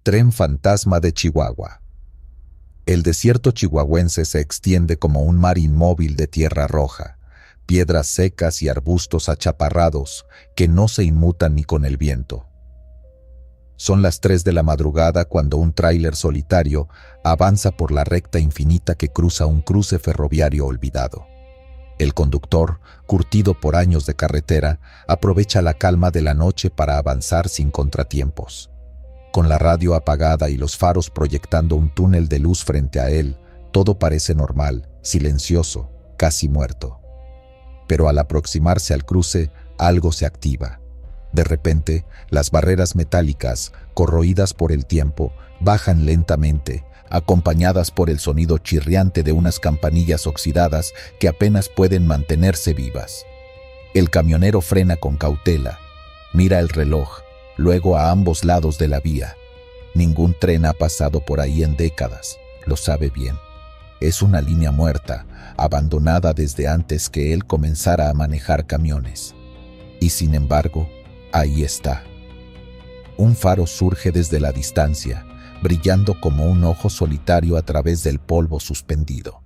Tren fantasma de Chihuahua. El desierto chihuahuense se extiende como un mar inmóvil de tierra roja, piedras secas y arbustos achaparrados que no se inmutan ni con el viento. Son las 3 de la madrugada cuando un tráiler solitario avanza por la recta infinita que cruza un cruce ferroviario olvidado. El conductor, curtido por años de carretera, aprovecha la calma de la noche para avanzar sin contratiempos. Con la radio apagada y los faros proyectando un túnel de luz frente a él, todo parece normal, silencioso, casi muerto. Pero al aproximarse al cruce, algo se activa. De repente, las barreras metálicas, corroídas por el tiempo, bajan lentamente, acompañadas por el sonido chirriante de unas campanillas oxidadas que apenas pueden mantenerse vivas. El camionero frena con cautela, mira el reloj, luego a ambos lados de la vía. Ningún tren ha pasado por ahí en décadas, lo sabe bien. Es una línea muerta, abandonada desde antes que él comenzara a manejar camiones. Y sin embargo, ahí está. Un faro surge desde la distancia, brillando como un ojo solitario a través del polvo suspendido.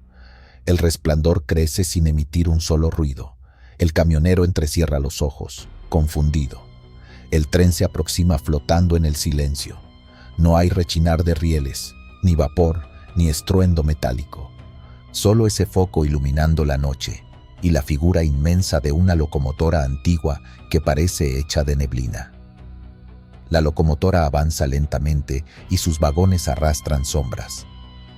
El resplandor crece sin emitir un solo ruido. El camionero entrecierra los ojos, confundido. El tren se aproxima flotando en el silencio. No hay rechinar de rieles, ni vapor, ni estruendo metálico. Solo ese foco iluminando la noche y la figura inmensa de una locomotora antigua que parece hecha de neblina. La locomotora avanza lentamente y sus vagones arrastran sombras.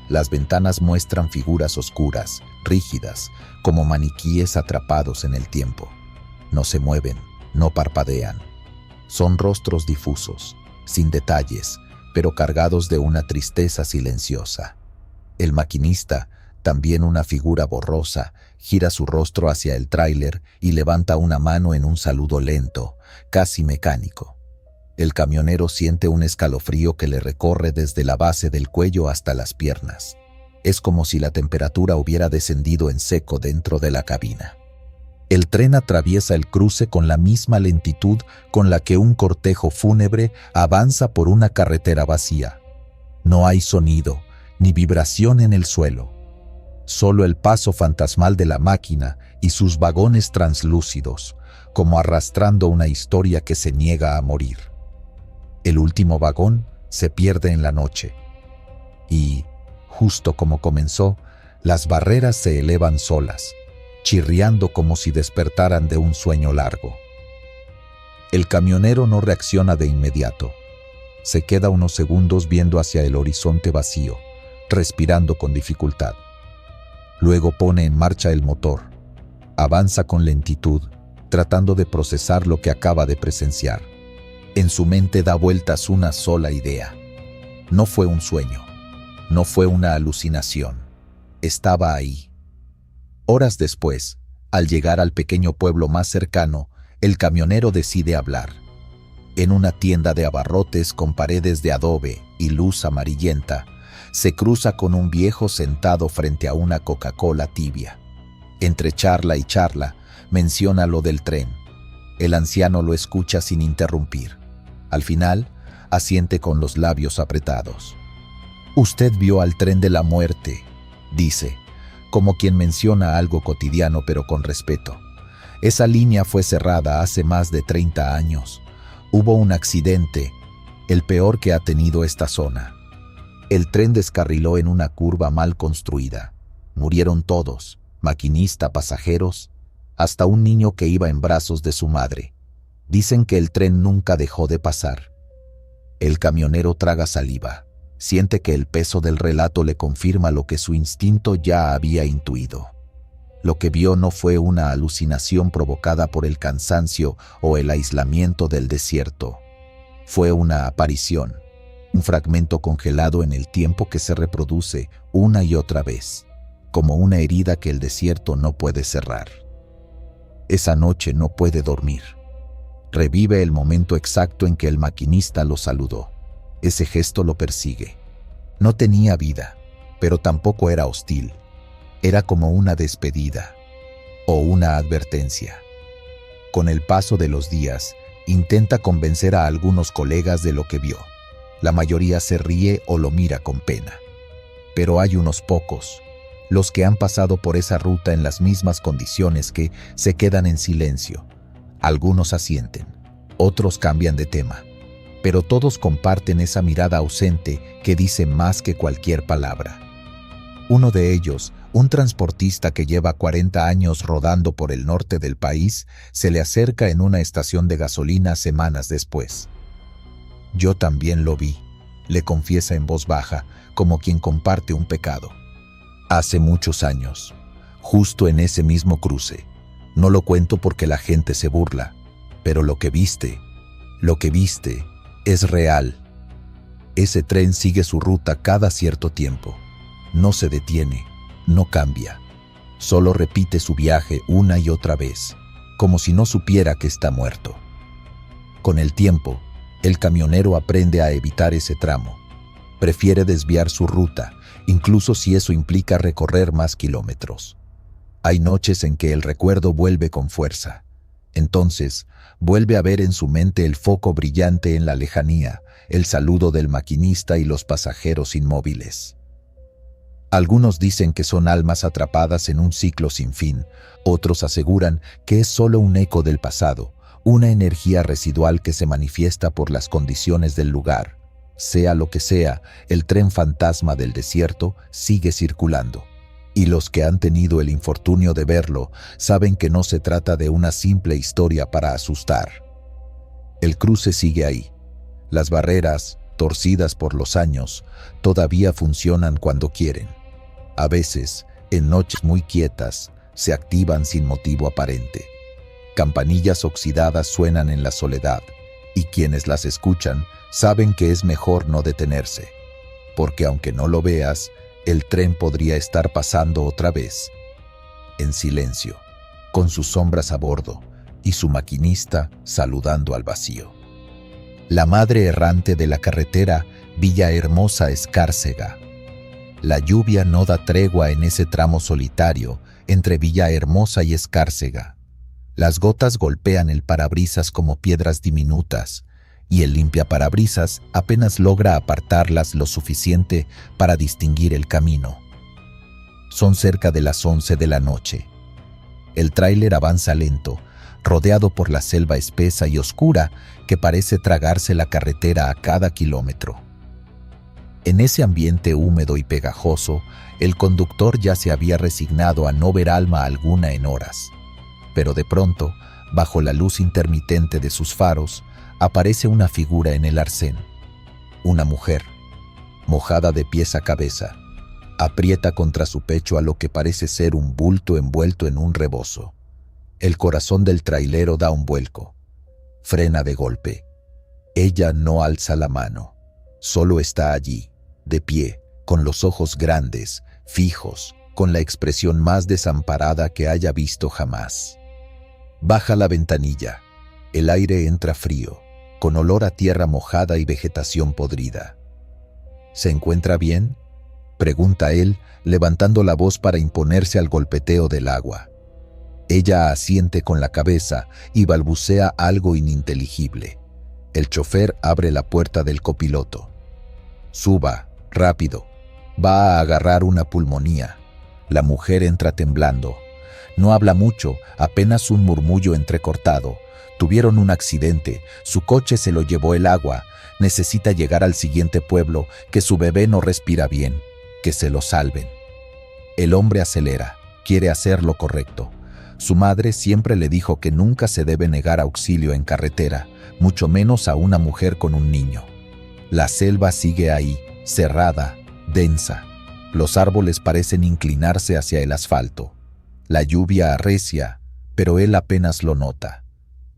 Las ventanas muestran figuras oscuras, rígidas, como maniquíes atrapados en el tiempo. No se mueven, no parpadean. Son rostros difusos, sin detalles, pero cargados de una tristeza silenciosa. El maquinista, también una figura borrosa, gira su rostro hacia el tráiler y levanta una mano en un saludo lento, casi mecánico. El camionero siente un escalofrío que le recorre desde la base del cuello hasta las piernas. Es como si la temperatura hubiera descendido en seco dentro de la cabina. El tren atraviesa el cruce con la misma lentitud con la que un cortejo fúnebre avanza por una carretera vacía. No hay sonido, ni vibración en el suelo. Solo el paso fantasmal de la máquina y sus vagones translúcidos, como arrastrando una historia que se niega a morir. El último vagón se pierde en la noche. Y, justo como comenzó, las barreras se elevan solas, chirriando como si despertaran de un sueño largo. El camionero no reacciona de inmediato. Se queda unos segundos viendo hacia el horizonte vacío, respirando con dificultad. Luego pone en marcha el motor. Avanza con lentitud, tratando de procesar lo que acaba de presenciar. En su mente da vueltas una sola idea. No fue un sueño. No fue una alucinación. Estaba ahí. Horas después, al llegar al pequeño pueblo más cercano, el camionero decide hablar. En una tienda de abarrotes con paredes de adobe y luz amarillenta, se cruza con un viejo sentado frente a una Coca-Cola tibia. Entre charla y charla, menciona lo del tren. El anciano lo escucha sin interrumpir. Al final, asiente con los labios apretados. «Usted vio al tren de la muerte», dice, como quien menciona algo cotidiano pero con respeto. «Esa línea fue cerrada hace más de 30 años. Hubo un accidente, el peor que ha tenido esta zona. El tren descarriló en una curva mal construida. Murieron todos, maquinista, pasajeros, hasta un niño que iba en brazos de su madre. Dicen que el tren nunca dejó de pasar». El camionero traga saliva. Siente que el peso del relato le confirma lo que su instinto ya había intuido. Lo que vio no fue una alucinación provocada por el cansancio o el aislamiento del desierto. Fue una aparición, un fragmento congelado en el tiempo que se reproduce una y otra vez, como una herida que el desierto no puede cerrar. Esa noche no puede dormir. Revive el momento exacto en que el maquinista lo saludó. Ese gesto lo persigue. No tenía vida, pero tampoco era hostil. Era como una despedida o una advertencia. Con el paso de los días, intenta convencer a algunos colegas de lo que vio. La mayoría se ríe o lo mira con pena. Pero hay unos pocos, los que han pasado por esa ruta en las mismas condiciones, que se quedan en silencio. Algunos asienten, otros cambian de tema, pero todos comparten esa mirada ausente que dice más que cualquier palabra. Uno de ellos, un transportista que lleva 40 años rodando por el norte del país, se le acerca en una estación de gasolina semanas después. «Yo también lo vi», le confiesa en voz baja, como quien comparte un pecado. «Hace muchos años, justo en ese mismo cruce. No lo cuento porque la gente se burla, pero lo que viste es real. Ese tren sigue su ruta cada cierto tiempo. No se detiene, no cambia. Solo repite su viaje una y otra vez, como si no supiera que está muerto. Con el tiempo, el camionero aprende a evitar ese tramo. Prefiere desviar su ruta, incluso si eso implica recorrer más kilómetros. Hay noches en que el recuerdo vuelve con fuerza. Entonces, vuelve a ver en su mente el foco brillante en la lejanía, el saludo del maquinista y los pasajeros inmóviles. Algunos dicen que son almas atrapadas en un ciclo sin fin, otros aseguran que es solo un eco del pasado, una energía residual que se manifiesta por las condiciones del lugar. Sea lo que sea, el tren fantasma del desierto sigue circulando. Y los que han tenido el infortunio de verlo saben que no se trata de una simple historia para asustar. El cruce sigue ahí. Las barreras, torcidas por los años, todavía funcionan cuando quieren. A veces, en noches muy quietas, se activan sin motivo aparente. Campanillas oxidadas suenan en la soledad, y quienes las escuchan saben que es mejor no detenerse, porque aunque no lo veas, el tren podría estar pasando otra vez, en silencio, con sus sombras a bordo y su maquinista saludando al vacío. La madre errante de la carretera Villahermosa Escárcega. La lluvia no da tregua en ese tramo solitario entre Villahermosa y Escárcega. Las gotas golpean el parabrisas como piedras diminutas, y el limpiaparabrisas apenas logra apartarlas lo suficiente para distinguir el camino. Son cerca de las 11 de la noche. El tráiler avanza lento, rodeado por la selva espesa y oscura que parece tragarse la carretera a cada kilómetro. En ese ambiente húmedo y pegajoso, el conductor ya se había resignado a no ver alma alguna en horas. Pero de pronto, bajo la luz intermitente de sus faros, aparece una figura en el arcén. Una mujer, mojada de pies a cabeza, aprieta contra su pecho a lo que parece ser un bulto envuelto en un rebozo. El corazón del trailero da un vuelco. Frena de golpe. Ella no alza la mano. Solo está allí, de pie, con los ojos grandes, fijos, con la expresión más desamparada que haya visto jamás. Baja la ventanilla. El aire entra frío, con olor a tierra mojada y vegetación podrida. ¿Se encuentra bien?, pregunta él, levantando la voz para imponerse al golpeteo del agua. Ella asiente con la cabeza y balbucea algo ininteligible. El chofer abre la puerta del copiloto. «Suba, rápido. Va a agarrar una pulmonía». La mujer entra temblando. No habla mucho, apenas un murmullo entrecortado. Tuvieron un accidente, su coche se lo llevó el agua, necesita llegar al siguiente pueblo, que su bebé no respira bien, que se lo salven. El hombre acelera, quiere hacer lo correcto. Su madre siempre le dijo que nunca se debe negar auxilio en carretera, mucho menos a una mujer con un niño. La selva sigue ahí, cerrada, densa. Los árboles parecen inclinarse hacia el asfalto. La lluvia arrecia, pero él apenas lo nota.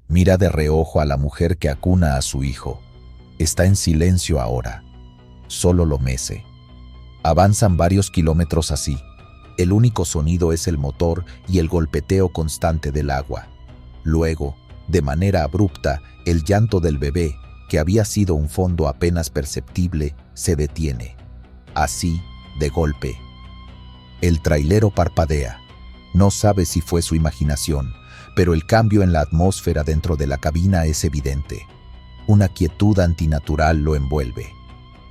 Mira de reojo a la mujer que acuna a su hijo. Está en silencio ahora. Solo lo mece. Avanzan varios kilómetros así. El único sonido es el motor y el golpeteo constante del agua. Luego, de manera abrupta, el llanto del bebé, que había sido un fondo apenas perceptible, se detiene. Así, de golpe. El trailero parpadea. No sabe si fue su imaginación, pero el cambio en la atmósfera dentro de la cabina es evidente. Una quietud antinatural lo envuelve.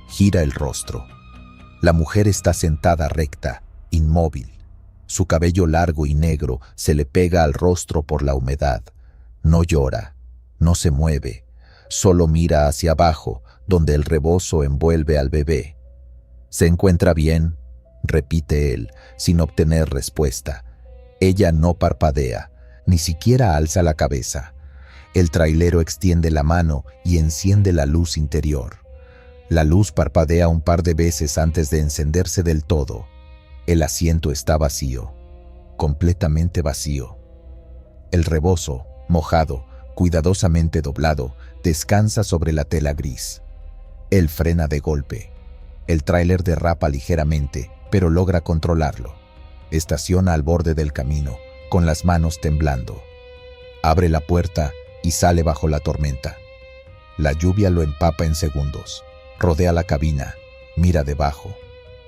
Gira el rostro. La mujer está sentada recta, inmóvil. Su cabello largo y negro se le pega al rostro por la humedad. No llora, no se mueve, solo mira hacia abajo, donde el rebozo envuelve al bebé. ¿Se encuentra bien?, repite él, sin obtener respuesta. Ella no parpadea, ni siquiera alza la cabeza. El trailero extiende la mano y enciende la luz interior. La luz parpadea un par de veces antes de encenderse del todo. El asiento está vacío, completamente vacío. El rebozo, mojado, cuidadosamente doblado, descansa sobre la tela gris. Él frena de golpe. El tráiler derrapa ligeramente, pero logra controlarlo. Estaciona al borde del camino, con las manos temblando. Abre la puerta y sale bajo la tormenta. La lluvia lo empapa en segundos. Rodea la cabina, mira debajo,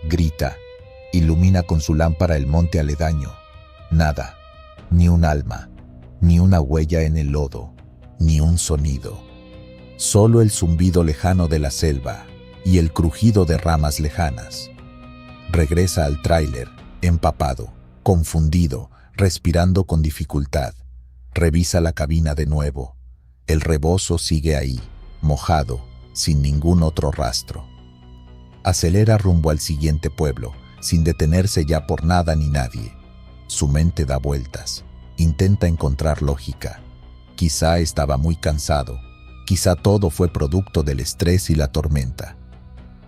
grita, ilumina con su lámpara el monte aledaño. Nada, ni un alma, ni una huella en el lodo, ni un sonido. Solo el zumbido lejano de la selva y el crujido de ramas lejanas. Regresa al tráiler, empapado, confundido, respirando con dificultad. Revisa la cabina de nuevo. El rebozo sigue ahí, mojado, sin ningún otro rastro. Acelera rumbo al siguiente pueblo, sin detenerse ya por nada ni nadie. Su mente da vueltas, intenta encontrar lógica. Quizá estaba muy cansado, quizá todo fue producto del estrés y la tormenta.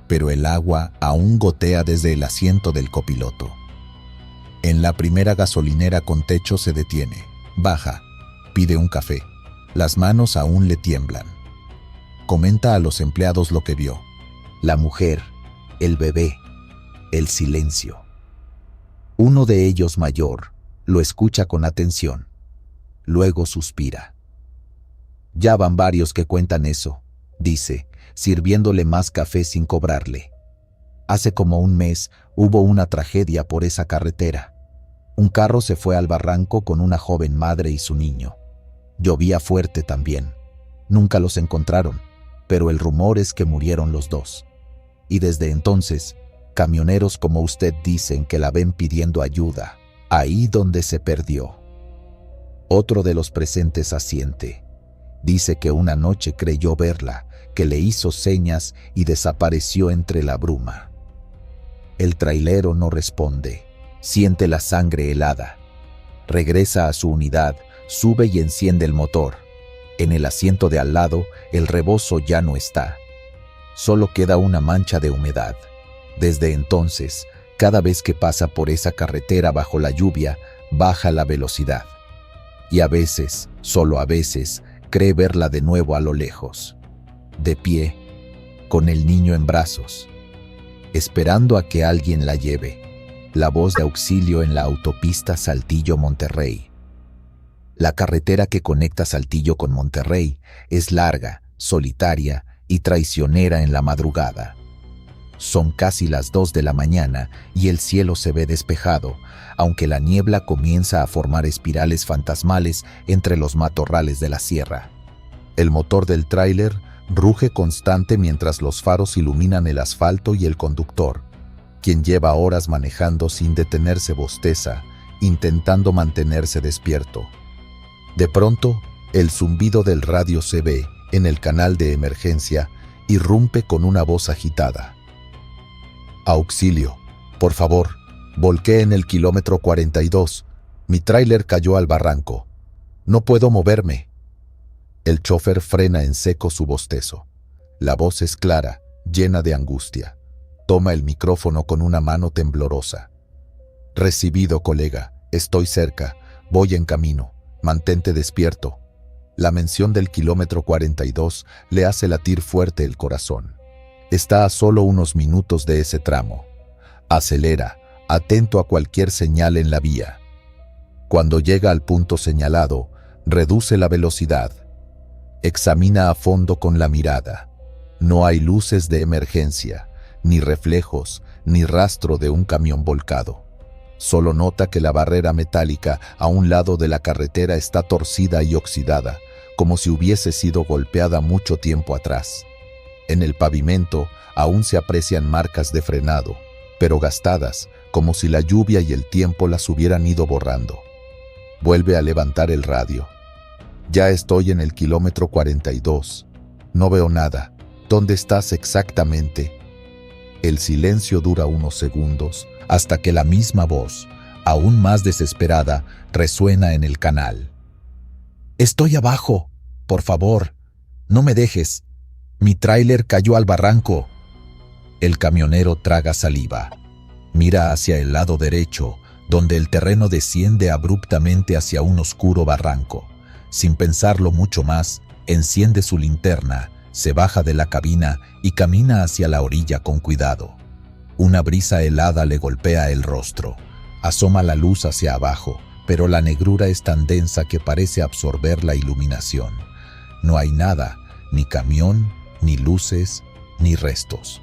Pero el agua aún gotea desde el asiento del copiloto. En la primera gasolinera con techo se detiene, baja, pide un café. Las manos aún le tiemblan. Comenta a los empleados lo que vio. La mujer, el bebé, el silencio. Uno de ellos, mayor, lo escucha con atención. Luego suspira. Ya van varios que cuentan eso, dice, sirviéndole más café sin cobrarle. Hace como un mes hubo una tragedia por esa carretera. Un carro se fue al barranco con una joven madre y su niño. Llovía fuerte también. Nunca los encontraron, pero el rumor es que murieron los dos. Y desde entonces, camioneros como usted dicen que la ven pidiendo ayuda, ahí donde se perdió. Otro de los presentes asiente. Dice que una noche creyó verla, que le hizo señas y desapareció entre la bruma. El trailero no responde. Siente la sangre helada. Regresa a su unidad, sube y enciende el motor. En el asiento de al lado, el rebozo ya no está. Solo queda una mancha de humedad. Desde entonces, cada vez que pasa por esa carretera bajo la lluvia, baja la velocidad. Y a veces, solo a veces, cree verla de nuevo a lo lejos. De pie, con el niño en brazos, esperando a que alguien la lleve. La voz de auxilio en la autopista Saltillo-Monterrey. La carretera que conecta Saltillo con Monterrey es larga, solitaria y traicionera en la madrugada. Son casi las 2 de la mañana y el cielo se ve despejado, aunque la niebla comienza a formar espirales fantasmales entre los matorrales de la sierra. El motor del tráiler ruge constante mientras los faros iluminan el asfalto y el conductor, quien lleva horas manejando sin detenerse, bosteza, intentando mantenerse despierto. De pronto, el zumbido del radio se ve, en el canal de emergencia, irrumpe con una voz agitada. Auxilio, por favor, volqué en el kilómetro 42. Mi tráiler cayó al barranco. No puedo moverme. El chofer frena en seco su bostezo. La voz es clara, llena de angustia. Toma el micrófono con una mano temblorosa. Recibido, colega. Estoy cerca. Voy en camino. Mantente despierto. La mención del kilómetro 42 le hace latir fuerte el corazón. Está a solo unos minutos de ese tramo. Acelera, atento a cualquier señal en la vía. Cuando llega al punto señalado, reduce la velocidad. Examina a fondo con la mirada. No hay luces de emergencia, ni reflejos, ni rastro de un camión volcado. Solo nota que la barrera metálica a un lado de la carretera está torcida y oxidada, como si hubiese sido golpeada mucho tiempo atrás. En el pavimento aún se aprecian marcas de frenado, pero gastadas, como si la lluvia y el tiempo las hubieran ido borrando. Vuelve a levantar el radio. Ya estoy en el kilómetro 42. No veo nada. ¿Dónde estás exactamente? El silencio dura unos segundos, hasta que la misma voz, aún más desesperada, resuena en el canal. Estoy abajo. Por favor, no me dejes. Mi tráiler cayó al barranco. El camionero traga saliva. Mira hacia el lado derecho, donde el terreno desciende abruptamente hacia un oscuro barranco. Sin pensarlo mucho más, enciende su linterna, se baja de la cabina y camina hacia la orilla con cuidado. Una brisa helada le golpea el rostro. Asoma la luz hacia abajo, pero la negrura es tan densa que parece absorber la iluminación. No hay nada, ni camión, ni luces, ni restos.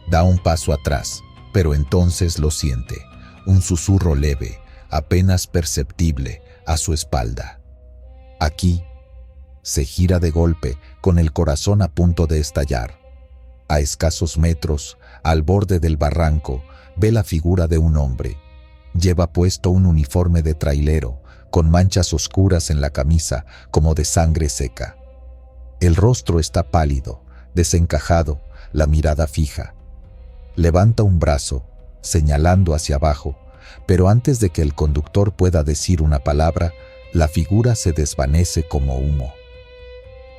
Da un paso atrás, pero entonces lo siente, un susurro leve, apenas perceptible, a su espalda. Aquí. Se gira de golpe, con el corazón a punto de estallar. A escasos metros, al borde del barranco, ve la figura de un hombre. Lleva puesto un uniforme de trailero, con manchas oscuras en la camisa, como de sangre seca. El rostro está pálido, desencajado, la mirada fija. Levanta un brazo, señalando hacia abajo, pero antes de que el conductor pueda decir una palabra, la figura se desvanece como humo.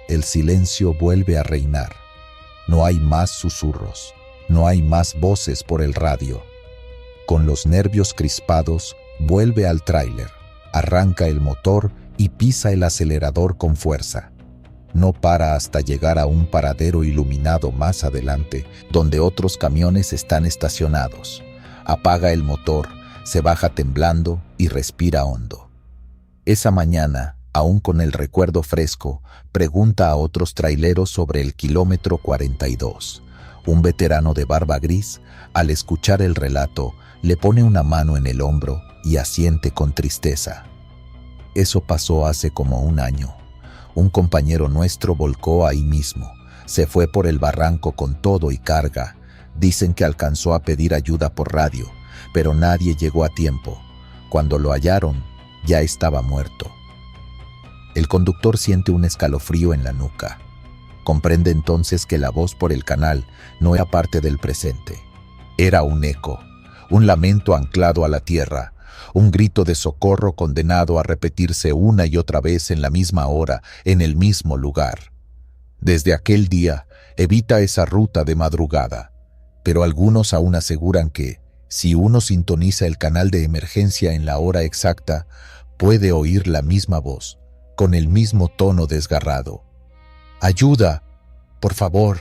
El silencio vuelve a reinar. No hay más susurros, no hay más voces por el radio. Con los nervios crispados, vuelve al tráiler, arranca el motor y pisa el acelerador con fuerza. No para hasta llegar a un paradero iluminado más adelante, donde otros camiones están estacionados. Apaga el motor, se baja temblando y respira hondo. Esa mañana, aún con el recuerdo fresco, pregunta a otros traileros sobre el kilómetro 42. Un veterano de barba gris, al escuchar el relato, le pone una mano en el hombro y asiente con tristeza. Eso pasó hace como un año. Un compañero nuestro volcó ahí mismo. Se fue por el barranco con todo y carga. Dicen que alcanzó a pedir ayuda por radio, pero nadie llegó a tiempo. Cuando lo hallaron, ya estaba muerto. El conductor siente un escalofrío en la nuca. Comprende entonces que la voz por el canal no era parte del presente. Era un eco, un lamento anclado a la tierra, un grito de socorro condenado a repetirse una y otra vez en la misma hora, en el mismo lugar. Desde aquel día, evita esa ruta de madrugada, pero algunos aún aseguran que, si uno sintoniza el canal de emergencia en la hora exacta, puede oír la misma voz, con el mismo tono desgarrado. ¡Ayuda! ¡Por favor!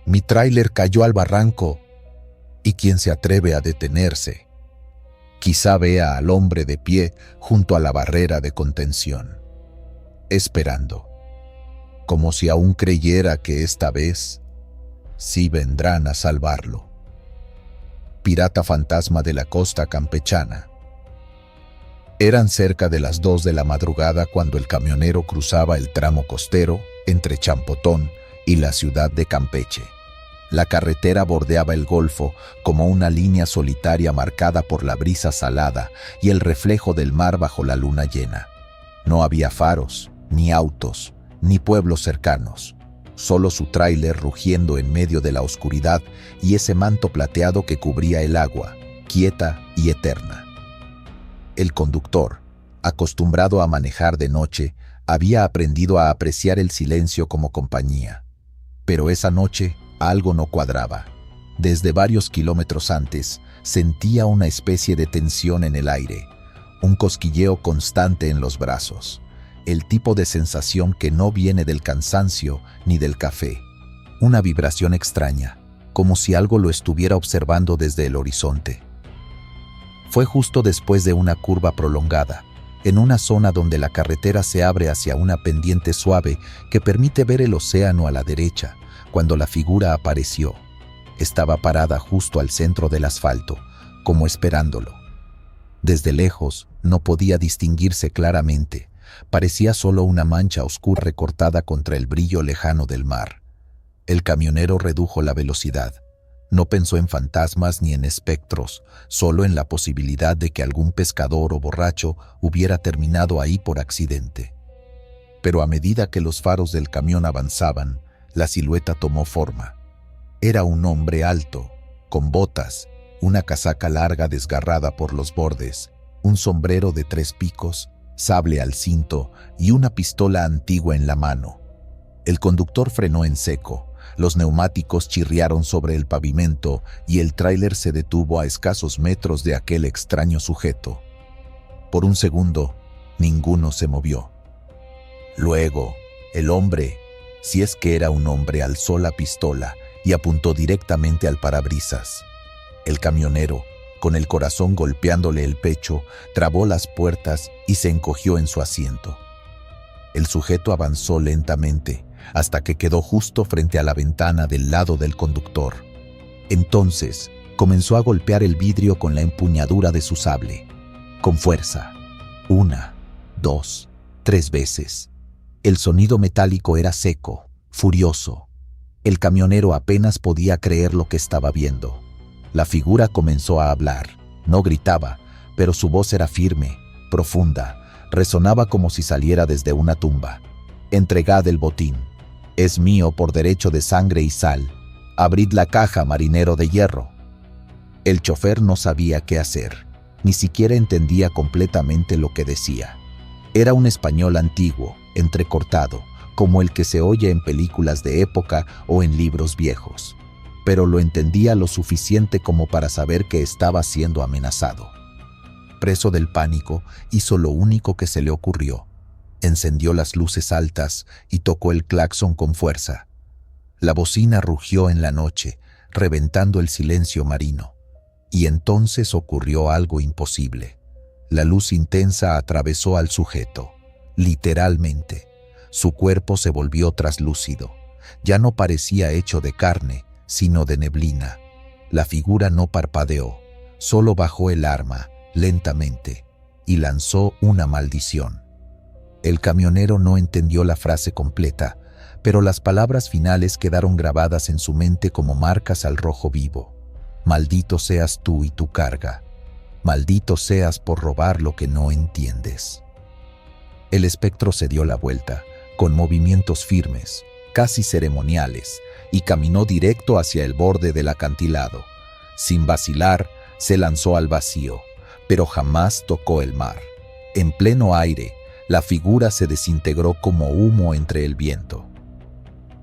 Mi tráiler cayó al barranco. ¿Y quién se atreve a detenerse? Quizá vea al hombre de pie junto a la barrera de contención, esperando, como si aún creyera que esta vez sí vendrán a salvarlo. Pirata fantasma de la costa campechana. Eran cerca de las 2 de la madrugada cuando el camionero cruzaba el tramo costero entre Champotón y la ciudad de Campeche. La carretera bordeaba el golfo como una línea solitaria marcada por la brisa salada y el reflejo del mar bajo la luna llena. No había faros, ni autos, ni pueblos cercanos. Solo su tráiler rugiendo en medio de la oscuridad y ese manto plateado que cubría el agua, quieta y eterna. El conductor, acostumbrado a manejar de noche, había aprendido a apreciar el silencio como compañía. Pero esa noche algo no cuadraba. Desde varios kilómetros antes, sentía una especie de tensión en el aire, un cosquilleo constante en los brazos, el tipo de sensación que no viene del cansancio ni del café, una vibración extraña, como si algo lo estuviera observando desde el horizonte. Fue justo después de una curva prolongada, en una zona donde la carretera se abre hacia una pendiente suave que permite ver el océano a la derecha, cuando la figura apareció. Estaba parada justo al centro del asfalto, como esperándolo. Desde lejos no podía distinguirse claramente, parecía solo una mancha oscura recortada contra el brillo lejano del mar. El camionero redujo la velocidad. No pensó en fantasmas ni en espectros, solo en la posibilidad de que algún pescador o borracho hubiera terminado ahí por accidente. Pero a medida que los faros del camión avanzaban, la silueta tomó forma. Era un hombre alto, con botas, una casaca larga desgarrada por los bordes, un sombrero de 3 picos, sable al cinto y una pistola antigua en la mano. El conductor frenó en seco, los neumáticos chirriaron sobre el pavimento y el tráiler se detuvo a escasos metros de aquel extraño sujeto. Por un segundo, ninguno se movió. Luego, el hombre, si es que era un hombre, alzó la pistola y apuntó directamente al parabrisas. El camionero, con el corazón golpeándole el pecho, trabó las puertas y se encogió en su asiento. El sujeto avanzó lentamente hasta que quedó justo frente a la ventana del lado del conductor. Entonces, comenzó a golpear el vidrio con la empuñadura de su sable, con fuerza. 1, 2, 3 veces. El sonido metálico era seco, furioso. El camionero apenas podía creer lo que estaba viendo. La figura comenzó a hablar. No gritaba, pero su voz era firme, profunda, resonaba como si saliera desde una tumba. «Entregad el botín. Es mío por derecho de sangre y sal. Abrid la caja, marinero de hierro». El chofer no sabía qué hacer, ni siquiera entendía completamente lo que decía. Era un español antiguo, entrecortado, como el que se oye en películas de época o en libros viejos, pero lo entendía lo suficiente como para saber que estaba siendo amenazado. Preso del pánico, hizo lo único que se le ocurrió. Encendió las luces altas y tocó el claxon con fuerza. La bocina rugió en la noche, reventando el silencio marino. Y entonces ocurrió algo imposible. La luz intensa atravesó al sujeto, literalmente. Su cuerpo se volvió traslúcido. Ya no parecía hecho de carne, sino de neblina. La figura no parpadeó, solo bajó el arma, lentamente, y lanzó una maldición. El camionero no entendió la frase completa, pero las palabras finales quedaron grabadas en su mente como marcas al rojo vivo. Maldito seas tú y tu carga. Maldito seas por robar lo que no entiendes. El espectro se dio la vuelta, con movimientos firmes, casi ceremoniales, y caminó directo hacia el borde del acantilado. Sin vacilar, se lanzó al vacío, pero jamás tocó el mar. En pleno aire, la figura se desintegró como humo entre el viento.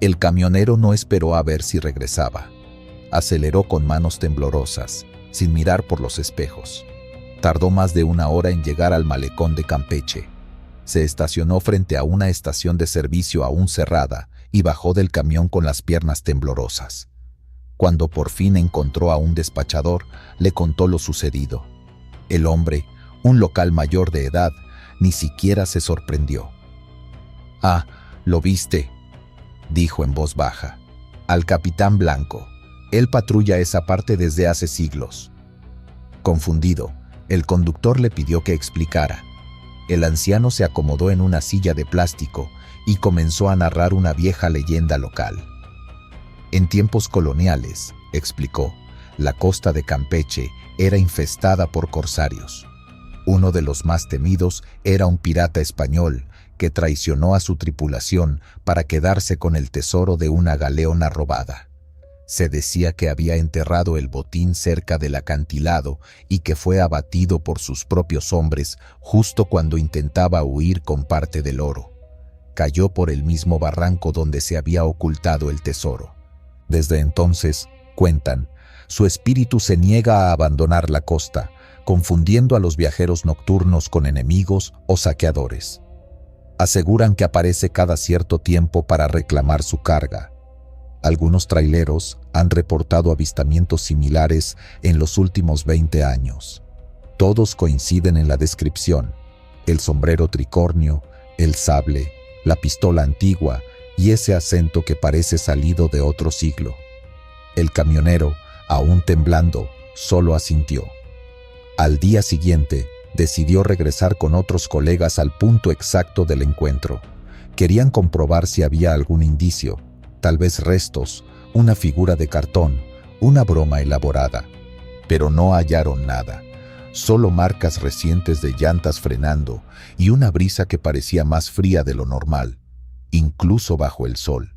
El camionero no esperó a ver si regresaba. Aceleró con manos temblorosas, sin mirar por los espejos. Tardó más de 1 hora en llegar al malecón de Campeche. Se estacionó frente a una estación de servicio aún cerrada y bajó del camión con las piernas temblorosas. Cuando por fin encontró a un despachador, le contó lo sucedido. El hombre, un local mayor de edad, ni siquiera se sorprendió. «Ah, ¿lo viste?», dijo en voz baja. «Al capitán Blanco. Él patrulla esa parte desde hace siglos». Confundido, el conductor le pidió que explicara. El anciano se acomodó en una silla de plástico y comenzó a narrar una vieja leyenda local. En tiempos coloniales, explicó, la costa de Campeche era infestada por corsarios. Uno de los más temidos era un pirata español que traicionó a su tripulación para quedarse con el tesoro de una galeona robada. Se decía que había enterrado el botín cerca del acantilado y que fue abatido por sus propios hombres justo cuando intentaba huir con parte del oro. Cayó por el mismo barranco donde se había ocultado el tesoro. Desde entonces, cuentan, su espíritu se niega a abandonar la costa, confundiendo a los viajeros nocturnos con enemigos o saqueadores. Aseguran que aparece cada cierto tiempo para reclamar su carga. Algunos traileros han reportado avistamientos similares en los últimos 20 años. Todos coinciden en la descripción: el sombrero tricornio, el sable, la pistola antigua y ese acento que parece salido de otro siglo. El camionero, aún temblando, solo asintió. Al día siguiente, decidió regresar con otros colegas al punto exacto del encuentro. Querían comprobar si había algún indicio, tal vez restos, una figura de cartón, una broma elaborada. Pero no hallaron nada, solo marcas recientes de llantas frenando y una brisa que parecía más fría de lo normal, incluso bajo el sol.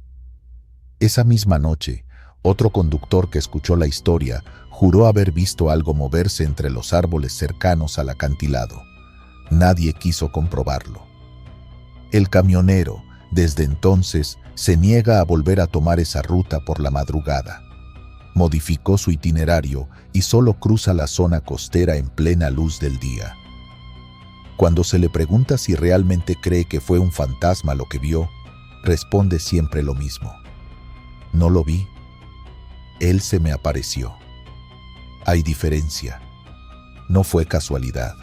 Esa misma noche, otro conductor que escuchó la historia juró haber visto algo moverse entre los árboles cercanos al acantilado. Nadie quiso comprobarlo. El camionero, desde entonces, se niega a volver a tomar esa ruta por la madrugada. Modificó su itinerario y solo cruza la zona costera en plena luz del día. Cuando se le pregunta si realmente cree que fue un fantasma lo que vio, responde siempre lo mismo. No lo vi. Él se me apareció. Hay diferencia. No fue casualidad.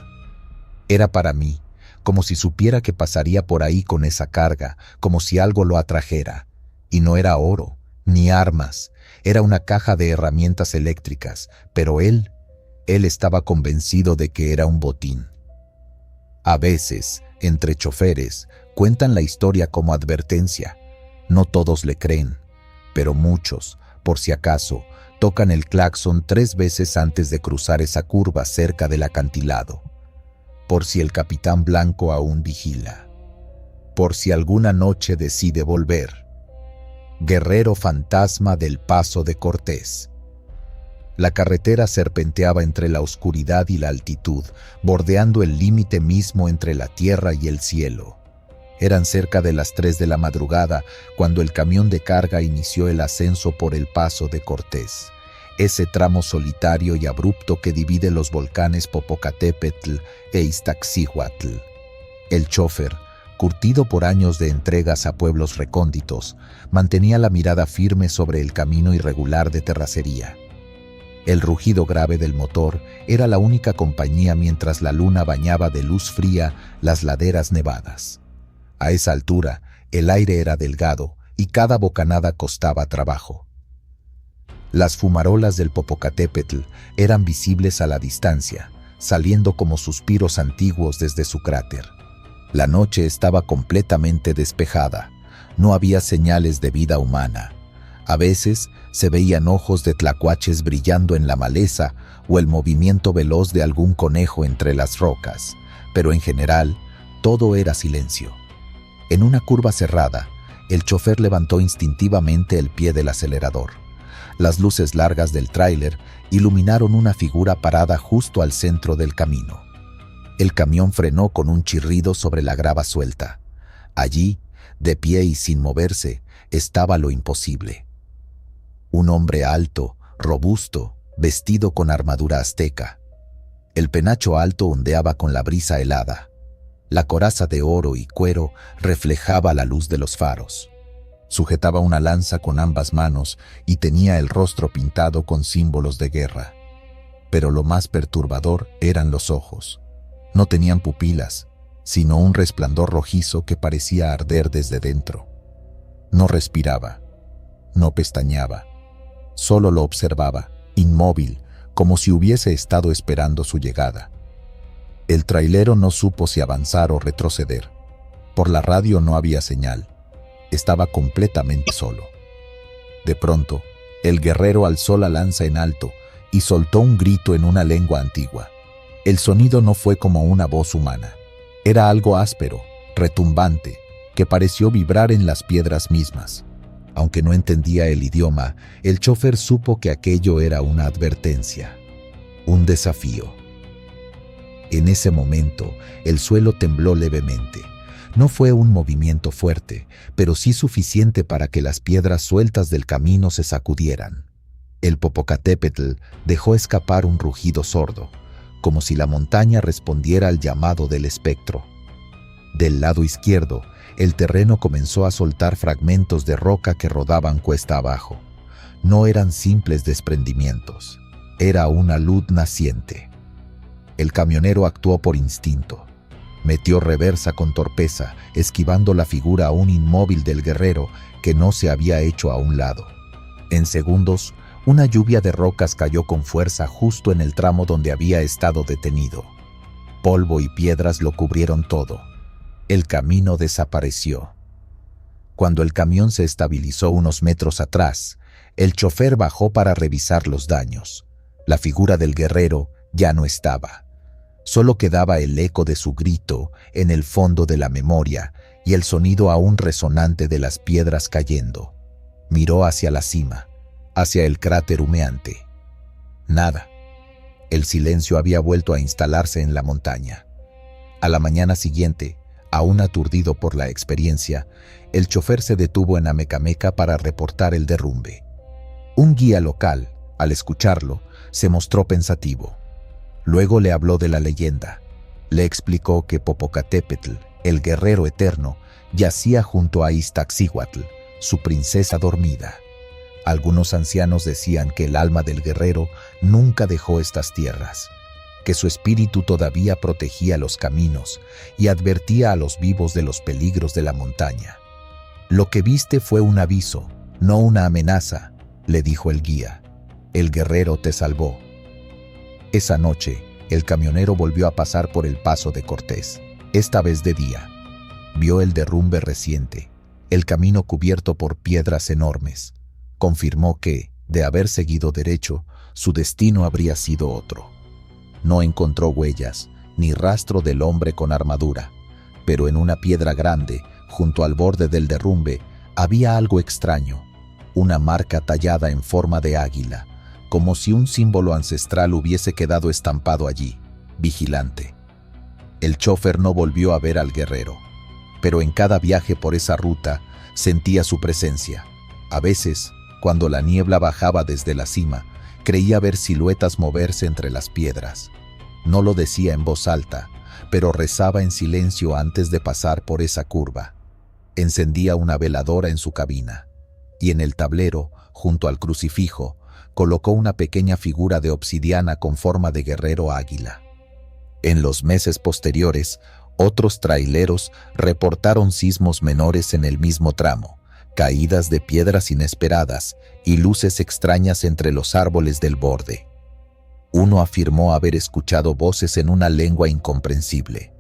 Era para mí, como si supiera que pasaría por ahí con esa carga, como si algo lo atrajera. Y no era oro, ni armas, era una caja de herramientas eléctricas, pero él estaba convencido de que era un botín. A veces, entre choferes, cuentan la historia como advertencia. No todos le creen, pero muchos, por si acaso, tocan el claxon 3 veces antes de cruzar esa curva cerca del acantilado. Por si el capitán Blanco aún vigila. Por si alguna noche decide volver. Guerrero fantasma del Paso de Cortés. La carretera serpenteaba entre la oscuridad y la altitud, bordeando el límite mismo entre la tierra y el cielo. Eran cerca de las 3 de la madrugada cuando el camión de carga inició el ascenso por el Paso de Cortés, ese tramo solitario y abrupto que divide los volcanes Popocatépetl e Iztaccíhuatl. El chofer, curtido por años de entregas a pueblos recónditos, mantenía la mirada firme sobre el camino irregular de terracería. El rugido grave del motor era la única compañía mientras la luna bañaba de luz fría las laderas nevadas. A esa altura, el aire era delgado y cada bocanada costaba trabajo. Las fumarolas del Popocatépetl eran visibles a la distancia, saliendo como suspiros antiguos desde su cráter. La noche estaba completamente despejada. No había señales de vida humana. A veces se veían ojos de tlacuaches brillando en la maleza o el movimiento veloz de algún conejo entre las rocas, pero en general todo era silencio. En una curva cerrada, el chofer levantó instintivamente el pie del acelerador. Las luces largas del tráiler iluminaron una figura parada justo al centro del camino. El camión frenó con un chirrido sobre la grava suelta. Allí, de pie y sin moverse, estaba lo imposible. Un hombre alto, robusto, vestido con armadura azteca. El penacho alto ondeaba con la brisa helada. La coraza de oro y cuero reflejaba la luz de los faros. Sujetaba una lanza con ambas manos y tenía el rostro pintado con símbolos de guerra. Pero lo más perturbador eran los ojos. No tenían pupilas, sino un resplandor rojizo que parecía arder desde dentro. No respiraba, no pestañeaba, solo lo observaba, inmóvil, como si hubiese estado esperando su llegada. El trailero no supo si avanzar o retroceder. Por la radio no había señal. Estaba completamente solo. De pronto, el guerrero alzó la lanza en alto y soltó un grito en una lengua antigua. El sonido no fue como una voz humana. Era algo áspero, retumbante, que pareció vibrar en las piedras mismas. Aunque no entendía el idioma, el chofer supo que aquello era una advertencia, un desafío. En ese momento, el suelo tembló levemente. No fue un movimiento fuerte, pero sí suficiente para que las piedras sueltas del camino se sacudieran. El Popocatépetl dejó escapar un rugido sordo, como si la montaña respondiera al llamado del espectro. Del lado izquierdo, el terreno comenzó a soltar fragmentos de roca que rodaban cuesta abajo. No eran simples desprendimientos, era una luz naciente. El camionero actuó por instinto. Metió reversa con torpeza, esquivando la figura aún inmóvil del guerrero que no se había hecho a un lado. En segundos, una lluvia de rocas cayó con fuerza justo en el tramo donde había estado detenido. Polvo y piedras lo cubrieron todo. El camino desapareció. Cuando el camión se estabilizó unos metros atrás, el chofer bajó para revisar los daños. La figura del guerrero ya no estaba. Solo quedaba el eco de su grito en el fondo de la memoria y el sonido aún resonante de las piedras cayendo. Miró hacia la cima, hacia el cráter humeante. Nada. El silencio había vuelto a instalarse en la montaña. A la mañana siguiente, aún aturdido por la experiencia, el chofer se detuvo en Amecameca para reportar el derrumbe. Un guía local, al escucharlo, se mostró pensativo. Luego le habló de la leyenda. Le explicó que Popocatépetl, el guerrero eterno, yacía junto a Iztaccíhuatl, su princesa dormida. Algunos ancianos decían que el alma del guerrero nunca dejó estas tierras, que su espíritu todavía protegía los caminos y advertía a los vivos de los peligros de la montaña. «Lo que viste fue un aviso, no una amenaza», le dijo el guía. «El guerrero te salvó». Esa noche, el camionero volvió a pasar por el Paso de Cortés, esta vez de día. Vio el derrumbe reciente, el camino cubierto por piedras enormes. Confirmó que, de haber seguido derecho, su destino habría sido otro. No encontró huellas, ni rastro del hombre con armadura, pero en una piedra grande, junto al borde del derrumbe, había algo extraño, una marca tallada en forma de águila, como si un símbolo ancestral hubiese quedado estampado allí, vigilante. El chofer no volvió a ver al guerrero, pero en cada viaje por esa ruta sentía su presencia. A veces, cuando la niebla bajaba desde la cima, creía ver siluetas moverse entre las piedras. No lo decía en voz alta, pero rezaba en silencio antes de pasar por esa curva. Encendía una veladora en su cabina, y en el tablero, junto al crucifijo, colocó una pequeña figura de obsidiana con forma de guerrero águila. En los meses posteriores, otros traileros reportaron sismos menores en el mismo tramo, caídas de piedras inesperadas y luces extrañas entre los árboles del borde. Uno afirmó haber escuchado voces en una lengua incomprensible.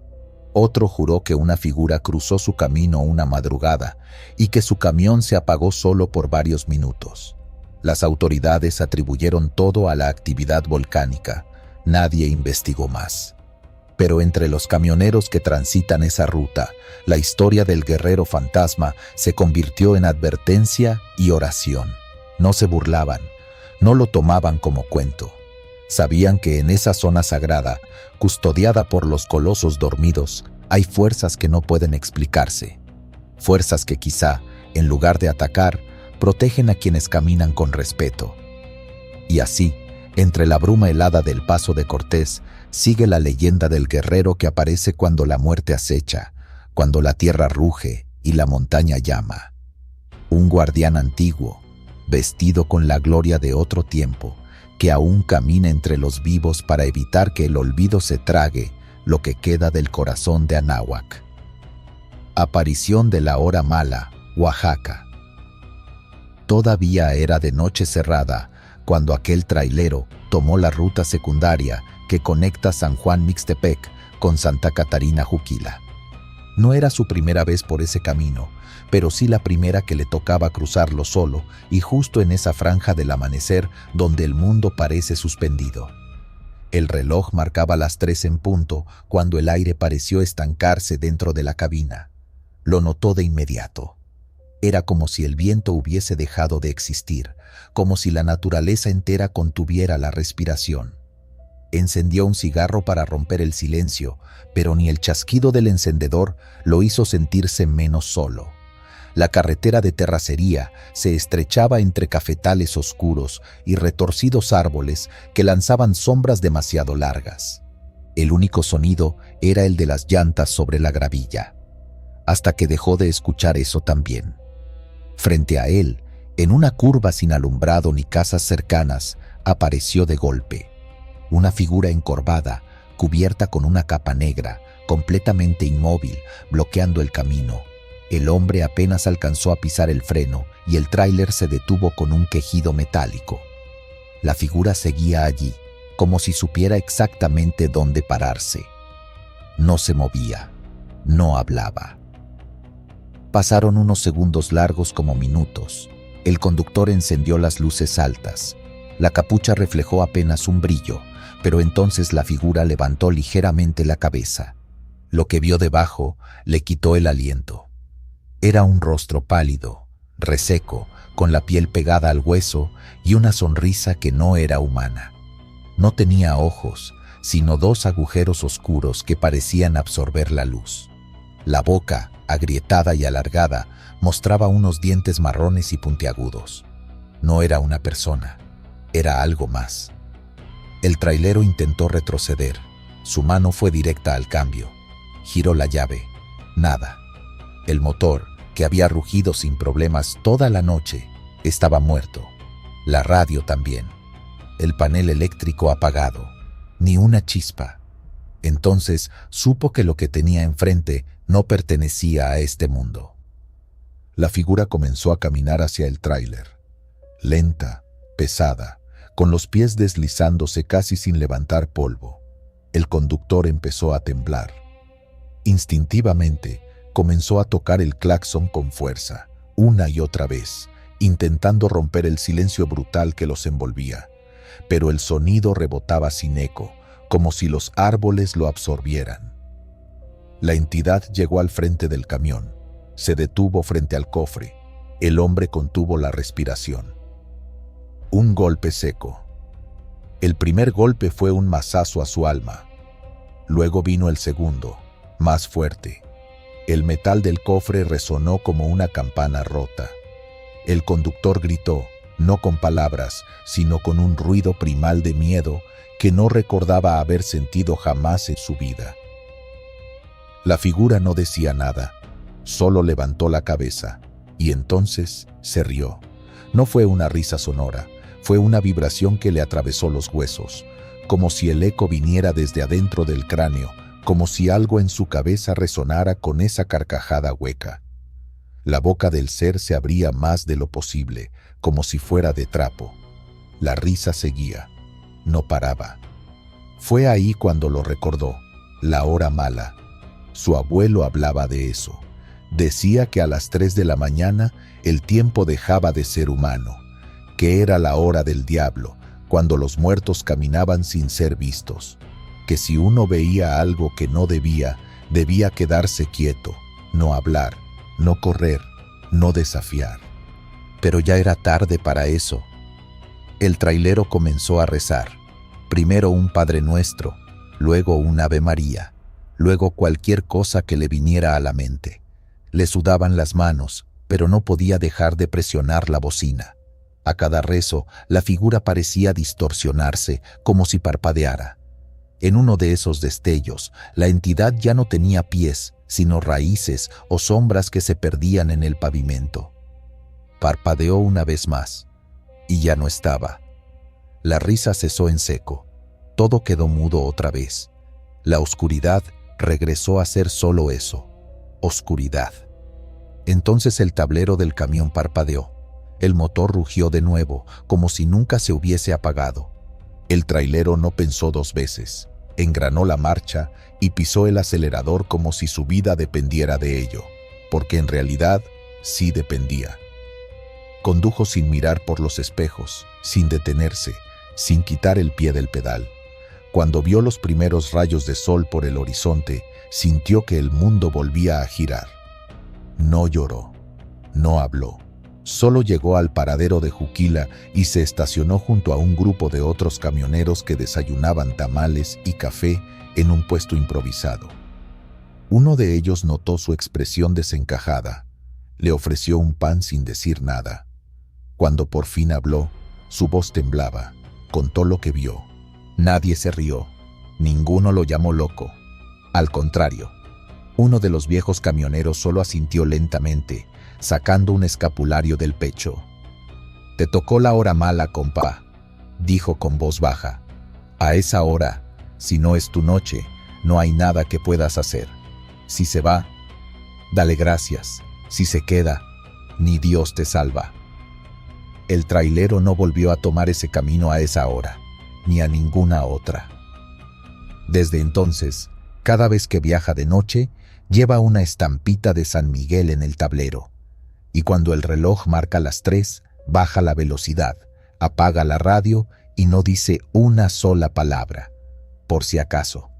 Otro juró que una figura cruzó su camino una madrugada y que su camión se apagó solo por varios minutos. Las autoridades atribuyeron todo a la actividad volcánica. Nadie investigó más. Pero entre los camioneros que transitan esa ruta, la historia del guerrero fantasma se convirtió en advertencia y oración. No se burlaban, no lo tomaban como cuento. Sabían que en esa zona sagrada, custodiada por los colosos dormidos, hay fuerzas que no pueden explicarse. Fuerzas que quizá, en lugar de atacar, protegen a quienes caminan con respeto. Y así, entre la bruma helada del Paso de Cortés, sigue la leyenda del guerrero que aparece cuando la muerte acecha, cuando la tierra ruge y la montaña llama. Un guardián antiguo, vestido con la gloria de otro tiempo, que aún camina entre los vivos para evitar que el olvido se trague lo que queda del corazón de Anáhuac. Aparición de la hora mala, Oaxaca. Todavía era de noche cerrada cuando aquel trailero tomó la ruta secundaria que conecta San Juan Mixtepec con Santa Catarina Juquila. No era su primera vez por ese camino, pero sí la primera que le tocaba cruzarlo solo y justo en esa franja del amanecer donde el mundo parece suspendido. El reloj marcaba las 3 en punto cuando el aire pareció estancarse dentro de la cabina. Lo notó de inmediato. Era como si el viento hubiese dejado de existir, como si la naturaleza entera contuviera la respiración. Encendió un cigarro para romper el silencio, pero ni el chasquido del encendedor lo hizo sentirse menos solo. La carretera de terracería se estrechaba entre cafetales oscuros y retorcidos árboles que lanzaban sombras demasiado largas. El único sonido era el de las llantas sobre la gravilla, hasta que dejó de escuchar eso también. Frente a él, en una curva sin alumbrado ni casas cercanas, apareció de golpe una figura encorvada, cubierta con una capa negra, completamente inmóvil, bloqueando el camino. El hombre apenas alcanzó a pisar el freno y el tráiler se detuvo con un quejido metálico. La figura seguía allí, como si supiera exactamente dónde pararse. No se movía, no hablaba. Pasaron unos segundos largos como minutos. El conductor encendió las luces altas. La capucha reflejó apenas un brillo, pero entonces la figura levantó ligeramente la cabeza. Lo que vio debajo le quitó el aliento. Era un rostro pálido, reseco, con la piel pegada al hueso y una sonrisa que no era humana. No tenía ojos, sino dos agujeros oscuros que parecían absorber la luz. La boca, agrietada y alargada, mostraba unos dientes marrones y puntiagudos. No era una persona, era algo más. El trailero intentó retroceder. Su mano fue directa al cambio. Giró la llave. Nada. El motor, que había rugido sin problemas toda la noche, estaba muerto. La radio también. El panel eléctrico apagado. Ni una chispa. Entonces supo que lo que tenía enfrente no pertenecía a este mundo. La figura comenzó a caminar hacia el tráiler. Lenta, pesada, con los pies deslizándose casi sin levantar polvo. El conductor empezó a temblar. Instintivamente, comenzó a tocar el claxon con fuerza, una y otra vez, intentando romper el silencio brutal que los envolvía. Pero el sonido rebotaba sin eco, como si los árboles lo absorbieran. La entidad llegó al frente del camión. Se detuvo frente al cofre. El hombre contuvo la respiración. Un golpe seco. El primer golpe fue un mazazo a su alma. Luego vino el segundo, más fuerte. El metal del cofre resonó como una campana rota. El conductor gritó, no con palabras, sino con un ruido primal de miedo que no recordaba haber sentido jamás en su vida. La figura no decía nada, solo levantó la cabeza, y entonces se rió. No fue una risa sonora, fue una vibración que le atravesó los huesos, como si el eco viniera desde adentro del cráneo, como si algo en su cabeza resonara con esa carcajada hueca. La boca del ser se abría más de lo posible, como si fuera de trapo. La risa seguía, no paraba. Fue ahí cuando lo recordó, la hora mala. Su abuelo hablaba de eso. Decía que a las 3 de la mañana el tiempo dejaba de ser humano, que era la hora del diablo, cuando los muertos caminaban sin ser vistos, que si uno veía algo que no debía quedarse quieto, no hablar, no correr, no desafiar. Pero ya era tarde para eso. El trailero comenzó a rezar, primero un Padre Nuestro, luego un Ave María, luego cualquier cosa que le viniera a la mente. Le sudaban las manos, pero no podía dejar de presionar la bocina. A cada rezo, la figura parecía distorsionarse, como si parpadeara. En uno de esos destellos, la entidad ya no tenía pies, sino raíces o sombras que se perdían en el pavimento. Parpadeó una vez más, y ya no estaba. La risa cesó en seco. Todo quedó mudo otra vez. La oscuridad regresó a ser solo eso, oscuridad. Entonces el tablero del camión parpadeó. El motor rugió de nuevo, como si nunca se hubiese apagado. El trailero no pensó dos veces. Engranó la marcha y pisó el acelerador como si su vida dependiera de ello, porque en realidad sí dependía. Condujo sin mirar por los espejos, sin detenerse, sin quitar el pie del pedal. Cuando vio los primeros rayos de sol por el horizonte, sintió que el mundo volvía a girar. No lloró, no habló. Solo llegó al paradero de Juquila y se estacionó junto a un grupo de otros camioneros que desayunaban tamales y café en un puesto improvisado. Uno de ellos notó su expresión desencajada. Le ofreció un pan sin decir nada. Cuando por fin habló, su voz temblaba. Contó lo que vio. Nadie se rió. Ninguno lo llamó loco. Al contrario, uno de los viejos camioneros solo asintió lentamente, sacando un escapulario del pecho. «Te tocó la hora mala, compa», dijo con voz baja. «A esa hora, si no es tu noche, no hay nada que puedas hacer. Si se va, dale gracias. Si se queda, ni Dios te salva». El trailero no volvió a tomar ese camino a esa hora, ni a ninguna otra. Desde entonces, Cada vez que viaja de noche, lleva una estampita de San Miguel en el tablero. Y cuando el reloj marca las 3, baja la velocidad, apaga la radio y no dice una sola palabra, por si acaso.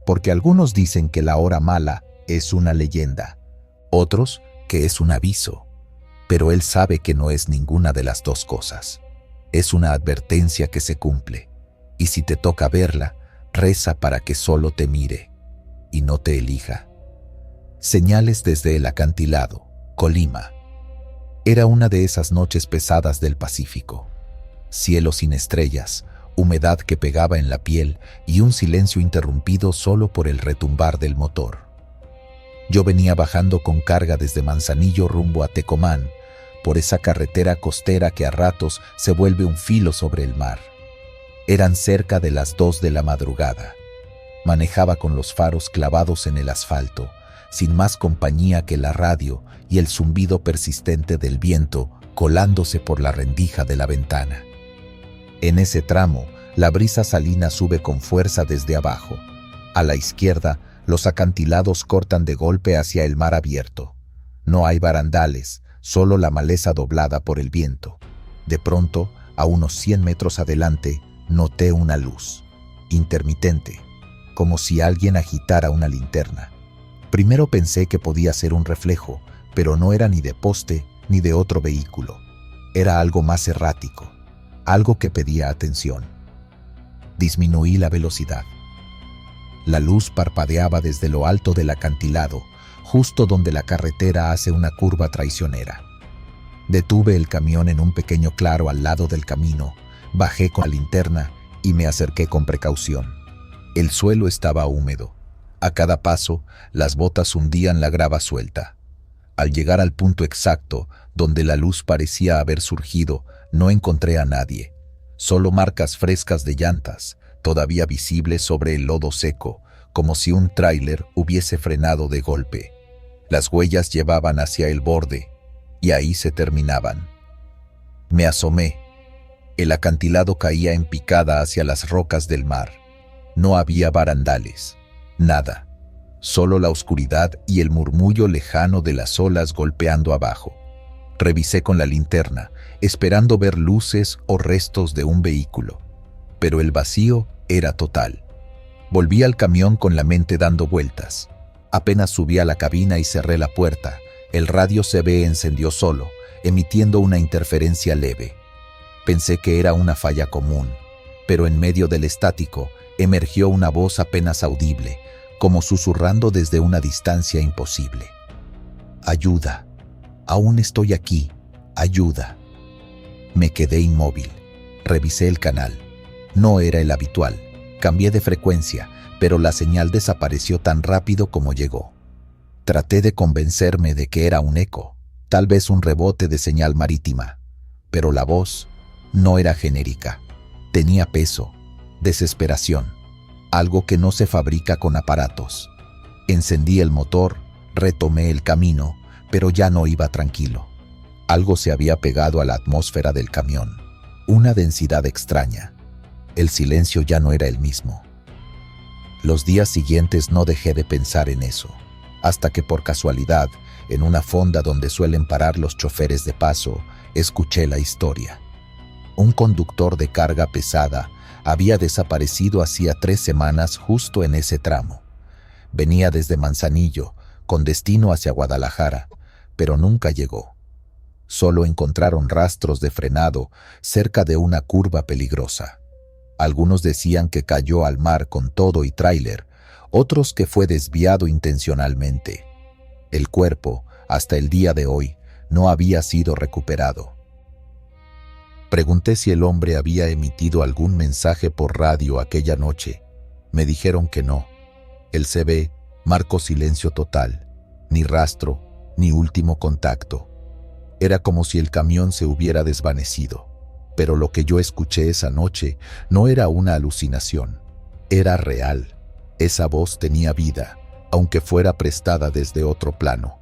Porque algunos dicen que la hora mala es una leyenda, otros que es un aviso. Pero él sabe que no es ninguna de las dos cosas. Es una advertencia que se cumple. Y si te toca verla, reza para que solo te mire y no te elija. Señales desde el acantilado, Colima. Era una de esas noches pesadas del Pacífico. Cielo sin estrellas, humedad que pegaba en la piel y un silencio interrumpido solo por el retumbar del motor. Yo venía bajando con carga desde Manzanillo rumbo a Tecomán, por esa carretera costera que a ratos se vuelve un filo sobre el mar. Eran cerca de las 2 de la madrugada. Manejaba con los faros clavados en el asfalto, sin más compañía que la radio y el zumbido persistente del viento colándose por la rendija de la ventana. En ese tramo, la brisa salina sube con fuerza desde abajo. A la izquierda, los acantilados cortan de golpe hacia el mar abierto. No hay barandales, solo la maleza doblada por el viento. De pronto, a unos 100 metros adelante, noté una luz, intermitente, como si alguien agitara una linterna. Primero pensé que podía ser un reflejo, pero no era ni de poste ni de otro vehículo. Era algo más errático, algo que pedía atención. Disminuí la velocidad. La luz parpadeaba desde lo alto del acantilado, justo donde la carretera hace una curva traicionera. Detuve el camión en un pequeño claro al lado del camino, bajé con la linterna y me acerqué con precaución. El suelo estaba húmedo. A cada paso, las botas hundían la grava suelta. Al llegar al punto exacto, donde la luz parecía haber surgido, no encontré a nadie. Solo marcas frescas de llantas, todavía visibles sobre el lodo seco, como si un tráiler hubiese frenado de golpe. Las huellas llevaban hacia el borde, y ahí se terminaban. Me asomé. El acantilado caía en picada hacia las rocas del mar. No había barandales, nada, solo la oscuridad y el murmullo lejano de las olas golpeando abajo. Revisé con la linterna, esperando ver luces o restos de un vehículo, pero el vacío era total. Volví al camión con la mente dando vueltas. Apenas subí a la cabina y cerré la puerta, el radio CB encendió solo, emitiendo una interferencia leve. Pensé que era una falla común, pero en medio del estático emergió una voz apenas audible, como susurrando desde una distancia imposible. «Ayuda, aún estoy aquí, ayuda». Me quedé inmóvil. Revisé el canal. No era el habitual. Cambié de frecuencia, pero la señal desapareció tan rápido como llegó. Traté de convencerme de que era un eco, tal vez un rebote de señal marítima, pero la voz no era genérica. Tenía peso, desesperación, algo que no se fabrica con aparatos. Encendí el motor, retomé el camino, pero ya no iba tranquilo. Algo se había pegado a la atmósfera del camión, una densidad extraña. El silencio ya no era el mismo. Los días siguientes no dejé de pensar en eso, hasta que por casualidad, en una fonda donde suelen parar los choferes de paso, escuché la historia. Un conductor de carga pesada había desaparecido hacía 3 semanas justo en ese tramo. Venía desde Manzanillo, con destino hacia Guadalajara, pero nunca llegó. Solo encontraron rastros de frenado cerca de una curva peligrosa. Algunos decían que cayó al mar con todo y tráiler, otros que fue desviado intencionalmente. El cuerpo, hasta el día de hoy, no había sido recuperado. Pregunté si el hombre había emitido algún mensaje por radio aquella noche. Me dijeron que no. El CB marcó silencio total, ni rastro, ni último contacto. Era como si el camión se hubiera desvanecido. Pero lo que yo escuché esa noche no era una alucinación, era real. Esa voz tenía vida, aunque fuera prestada desde otro plano.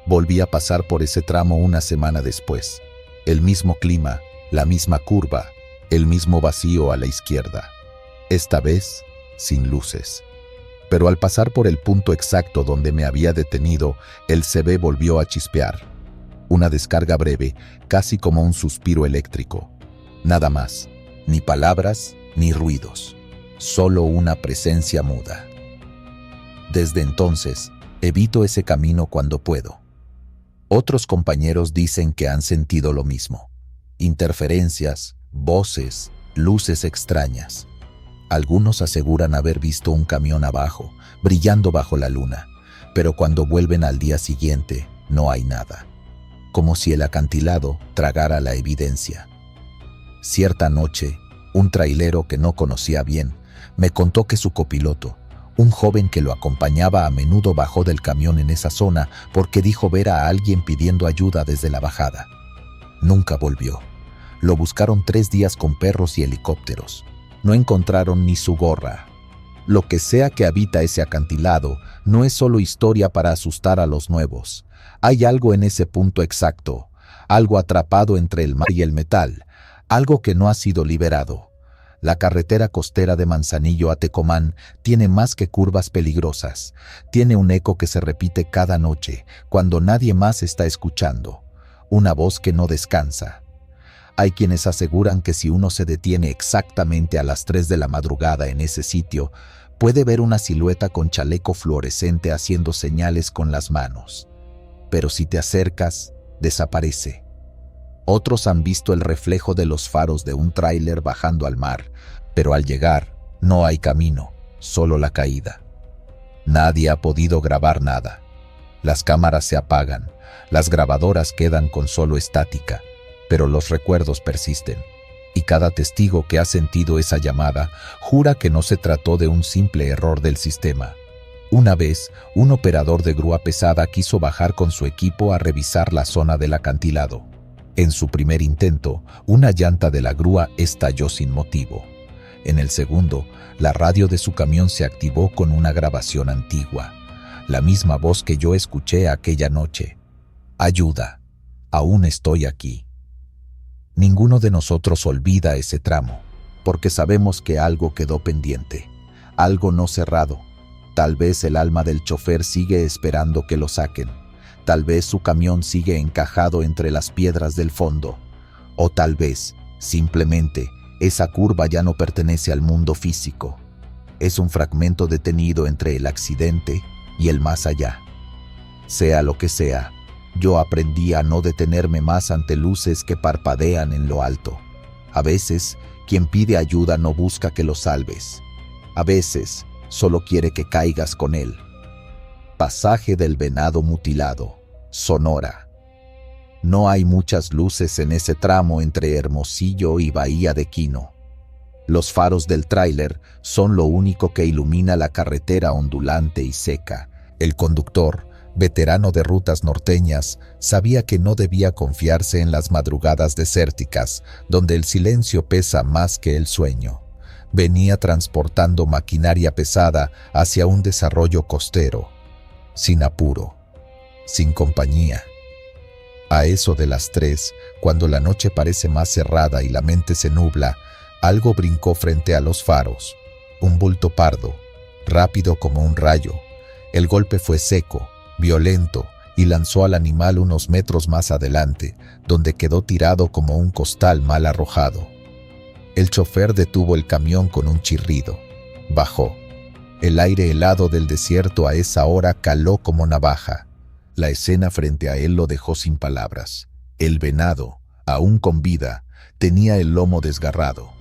Volví a pasar por ese tramo una semana después. El mismo clima, la misma curva, el mismo vacío a la izquierda. Esta vez, sin luces. pero al pasar por el punto exacto donde me había detenido, el CB volvió a chispear. Una descarga breve, casi como un suspiro eléctrico. Nada más, ni palabras ni ruidos, solo una presencia muda. Desde entonces, evito ese camino cuando puedo. Otros compañeros dicen que han sentido lo mismo. Interferencias, voces, luces extrañas. Algunos aseguran haber visto un camión abajo, brillando bajo la luna, pero cuando vuelven al día siguiente, no hay nada. Como si el acantilado tragara la evidencia. Cierta noche, un trailero que no conocía bien, me contó que su copiloto, un joven que lo acompañaba a menudo, bajó del camión en esa zona porque dijo ver a alguien pidiendo ayuda desde la bajada. Nunca volvió. Lo buscaron 3 días con perros y helicópteros. No encontraron ni su gorra. Lo que sea que habita ese acantilado no es solo historia para asustar a los nuevos. Hay algo en ese punto exacto, algo atrapado entre el mar y el metal, algo que no ha sido liberado. La carretera costera de Manzanillo a Tecomán tiene más que curvas peligrosas. Tiene un eco que se repite cada noche, cuando nadie más está escuchando. Una voz que no descansa. Hay quienes aseguran que si uno se detiene exactamente a las 3 de la madrugada en ese sitio, puede ver una silueta con chaleco fluorescente haciendo señales con las manos. Pero si te acercas, desaparece. Otros han visto el reflejo de los faros de un tráiler bajando al mar, pero al llegar, no hay camino, solo la caída. Nadie ha podido grabar nada. Las cámaras se apagan, las grabadoras quedan con solo estática, pero los recuerdos persisten. Y cada testigo que ha sentido esa llamada jura que no se trató de un simple error del sistema. Una vez, un operador de grúa pesada quiso bajar con su equipo a revisar la zona del acantilado. En su primer intento, una llanta de la grúa estalló sin motivo. En el segundo, la radio de su camión se activó con una grabación antigua. La misma voz que yo escuché aquella noche. Ayuda, aún estoy aquí. Ninguno de nosotros olvida ese tramo, porque sabemos que algo quedó pendiente, algo no cerrado. Tal vez el alma del chofer sigue esperando que lo saquen. Tal vez su camión sigue encajado entre las piedras del fondo. O tal vez, simplemente, esa curva ya no pertenece al mundo físico. Es un fragmento detenido entre el accidente y el más allá. Sea lo que sea, yo aprendí a no detenerme más ante luces que parpadean en lo alto. A veces, quien pide ayuda no busca que lo salves. A veces, solo quiere que caigas con él. Pasaje del Venado Mutilado, Sonora. No hay muchas luces en ese tramo entre Hermosillo y Bahía de Quino. Los faros del tráiler son lo único que ilumina la carretera ondulante y seca. El conductor, veterano de rutas norteñas, sabía que no debía confiarse en las madrugadas desérticas, donde el silencio pesa más que el sueño. Venía transportando maquinaria pesada hacia un desarrollo costero, sin apuro, sin compañía. A eso de las 3, cuando la noche parece más cerrada y la mente se nubla, algo brincó frente a los faros. Un bulto pardo, rápido como un rayo. El golpe fue seco, violento, y lanzó al animal unos metros más adelante, donde quedó tirado como un costal mal arrojado. El chofer detuvo el camión con un chirrido. Bajó. El aire helado del desierto a esa hora caló como navaja. La escena frente a él lo dejó sin palabras. El venado, aún con vida, tenía el lomo desgarrado.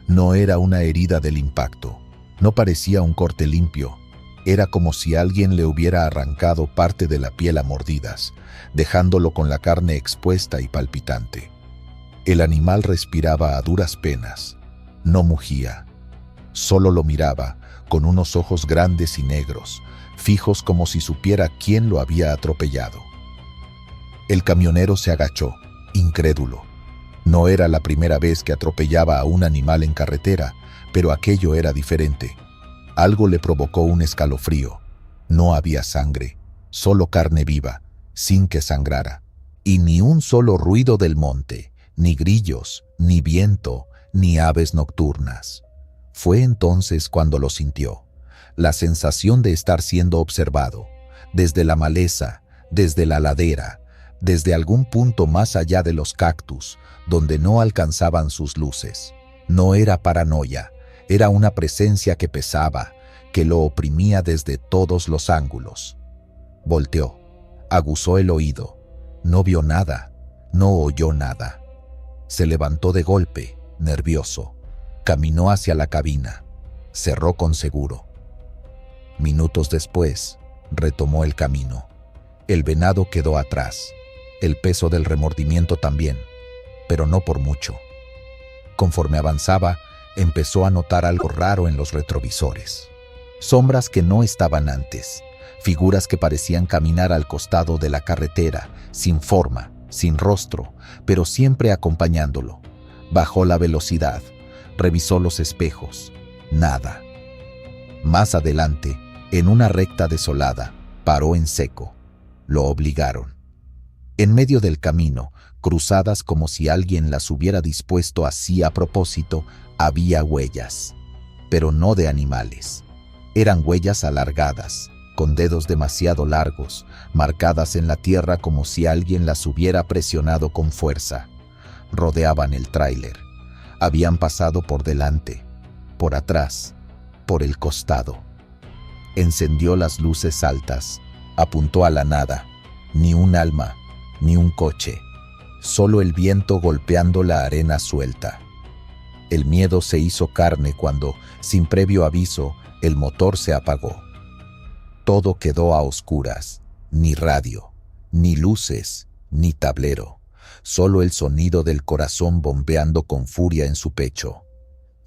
No era una herida del impacto. No parecía un corte limpio. Era como si alguien le hubiera arrancado parte de la piel a mordidas, dejándolo con la carne expuesta y palpitante. El animal respiraba a duras penas. No mugía. Solo lo miraba, con unos ojos grandes y negros, fijos como si supiera quién lo había atropellado. El camionero se agachó, incrédulo. No era la primera vez que atropellaba a un animal en carretera, pero aquello era diferente. Algo le provocó un escalofrío. No había sangre, solo carne viva, sin que sangrara. Y ni un solo ruido del monte, ni grillos, ni viento, ni aves nocturnas. Fue entonces cuando lo sintió. la sensación de estar siendo observado, desde la maleza, desde la ladera, desde algún punto más allá de los cactus, donde no alcanzaban sus luces. No era paranoia, era una presencia que pesaba, que lo oprimía desde todos los ángulos. Volteó, aguzó el oído, no vio nada, no oyó nada. Se levantó de golpe, nervioso, caminó hacia la cabina, cerró con seguro. Minutos después, retomó el camino. El venado quedó atrás, el peso del remordimiento también, pero no por mucho. Conforme avanzaba, empezó a notar algo raro en los retrovisores. Sombras que no estaban antes, figuras que parecían caminar al costado de la carretera, sin forma, sin rostro, pero siempre acompañándolo. Bajó la velocidad, revisó los espejos. Nada. Más adelante, en una recta desolada, paró en seco. Lo obligaron. En medio del camino, cruzadas como si alguien las hubiera dispuesto así a propósito, había huellas, pero no de animales. Eran huellas alargadas, con dedos demasiado largos, marcadas en la tierra como si alguien las hubiera presionado con fuerza. Rodeaban el tráiler. Habían pasado por delante, por atrás, por el costado. Encendió las luces altas, apuntó a la nada. Ni un alma, ni un coche, solo el viento golpeando la arena suelta. El miedo se hizo carne cuando, sin previo aviso, el motor se apagó. Todo quedó a oscuras, ni radio, ni luces, ni tablero, solo el sonido del corazón bombeando con furia en su pecho.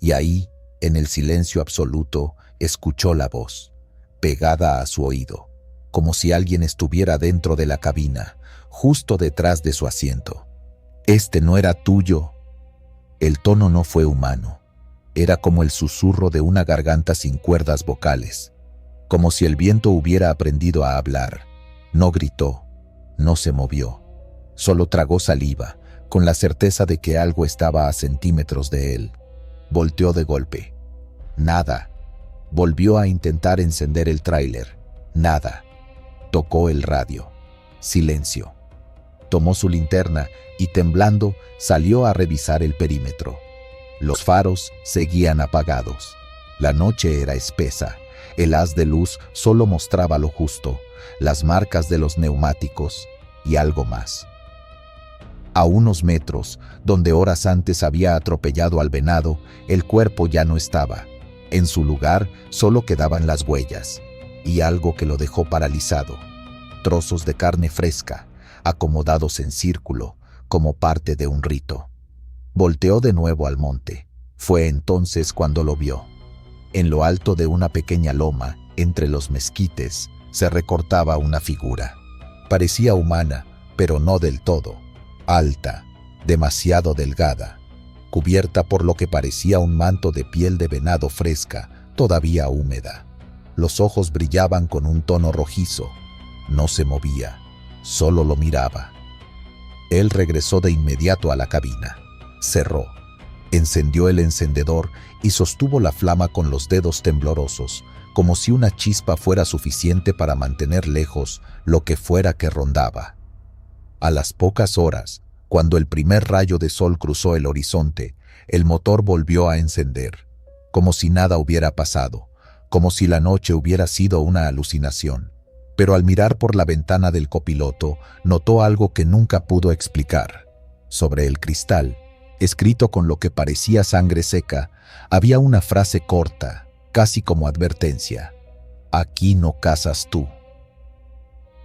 Y ahí, en el silencio absoluto, escuchó la voz, pegada a su oído, como si alguien estuviera dentro de la cabina, justo detrás de su asiento. «Este no era tuyo». El tono no fue humano. Era como el susurro de una garganta sin cuerdas vocales, como si el viento hubiera aprendido a hablar. No gritó, no se movió, solo tragó saliva, con la certeza de que algo estaba a centímetros de él. Volteó de golpe. Nada. Volvió a intentar encender el tráiler. Nada. Tocó el radio. Silencio. Tomó su linterna y, temblando, salió a revisar el perímetro. Los faros seguían apagados. La noche era espesa. El haz de luz solo mostraba lo justo, las marcas de los neumáticos y algo más. A unos metros, donde horas antes había atropellado al venado, el cuerpo ya no estaba. En su lugar solo quedaban las huellas y algo que lo dejó paralizado. Trozos de carne fresca, acomodados en círculo, como parte de un rito. Volteó de nuevo al monte. Fue entonces cuando lo vio. En lo alto de una pequeña loma, entre los mezquites, se recortaba una figura. Parecía humana, pero no del todo. Alta, demasiado delgada, cubierta por lo que parecía un manto de piel de venado fresca, todavía húmeda. Los ojos brillaban con un tono rojizo. No se movía, solo lo miraba. Él regresó de inmediato a la cabina. Cerró, encendió el encendedor y sostuvo la flama con los dedos temblorosos, como si una chispa fuera suficiente para mantener lejos lo que fuera que rondaba. A las pocas horas, cuando el primer rayo de sol cruzó el horizonte, el motor volvió a encender, como si nada hubiera pasado, como si la noche hubiera sido una alucinación. Pero al mirar por la ventana del copiloto, notó algo que nunca pudo explicar. Sobre el cristal, escrito con lo que parecía sangre seca, había una frase corta, casi como advertencia: «Aquí no cazas tú».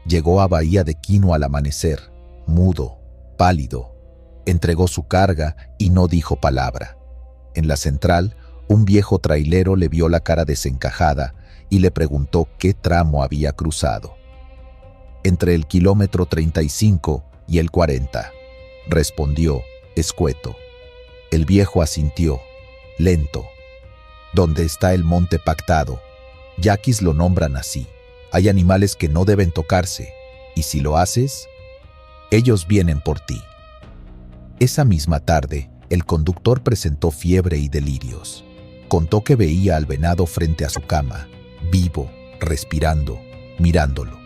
Llegó a Bahía de Quino al amanecer, mudo, pálido. Entregó su carga y no dijo palabra. En la central, un viejo trailero le vio la cara desencajada y le preguntó qué tramo había cruzado. «Entre el kilómetro 35 y el 40», respondió, escueto. El viejo asintió, lento. «¿Dónde está el monte pactado?» Yaquis lo nombran así. Hay animales que no deben tocarse, y si lo haces, ellos vienen por ti. Esa misma tarde, el conductor presentó fiebre y delirios. Contó que veía al venado frente a su cama, vivo, respirando, mirándolo.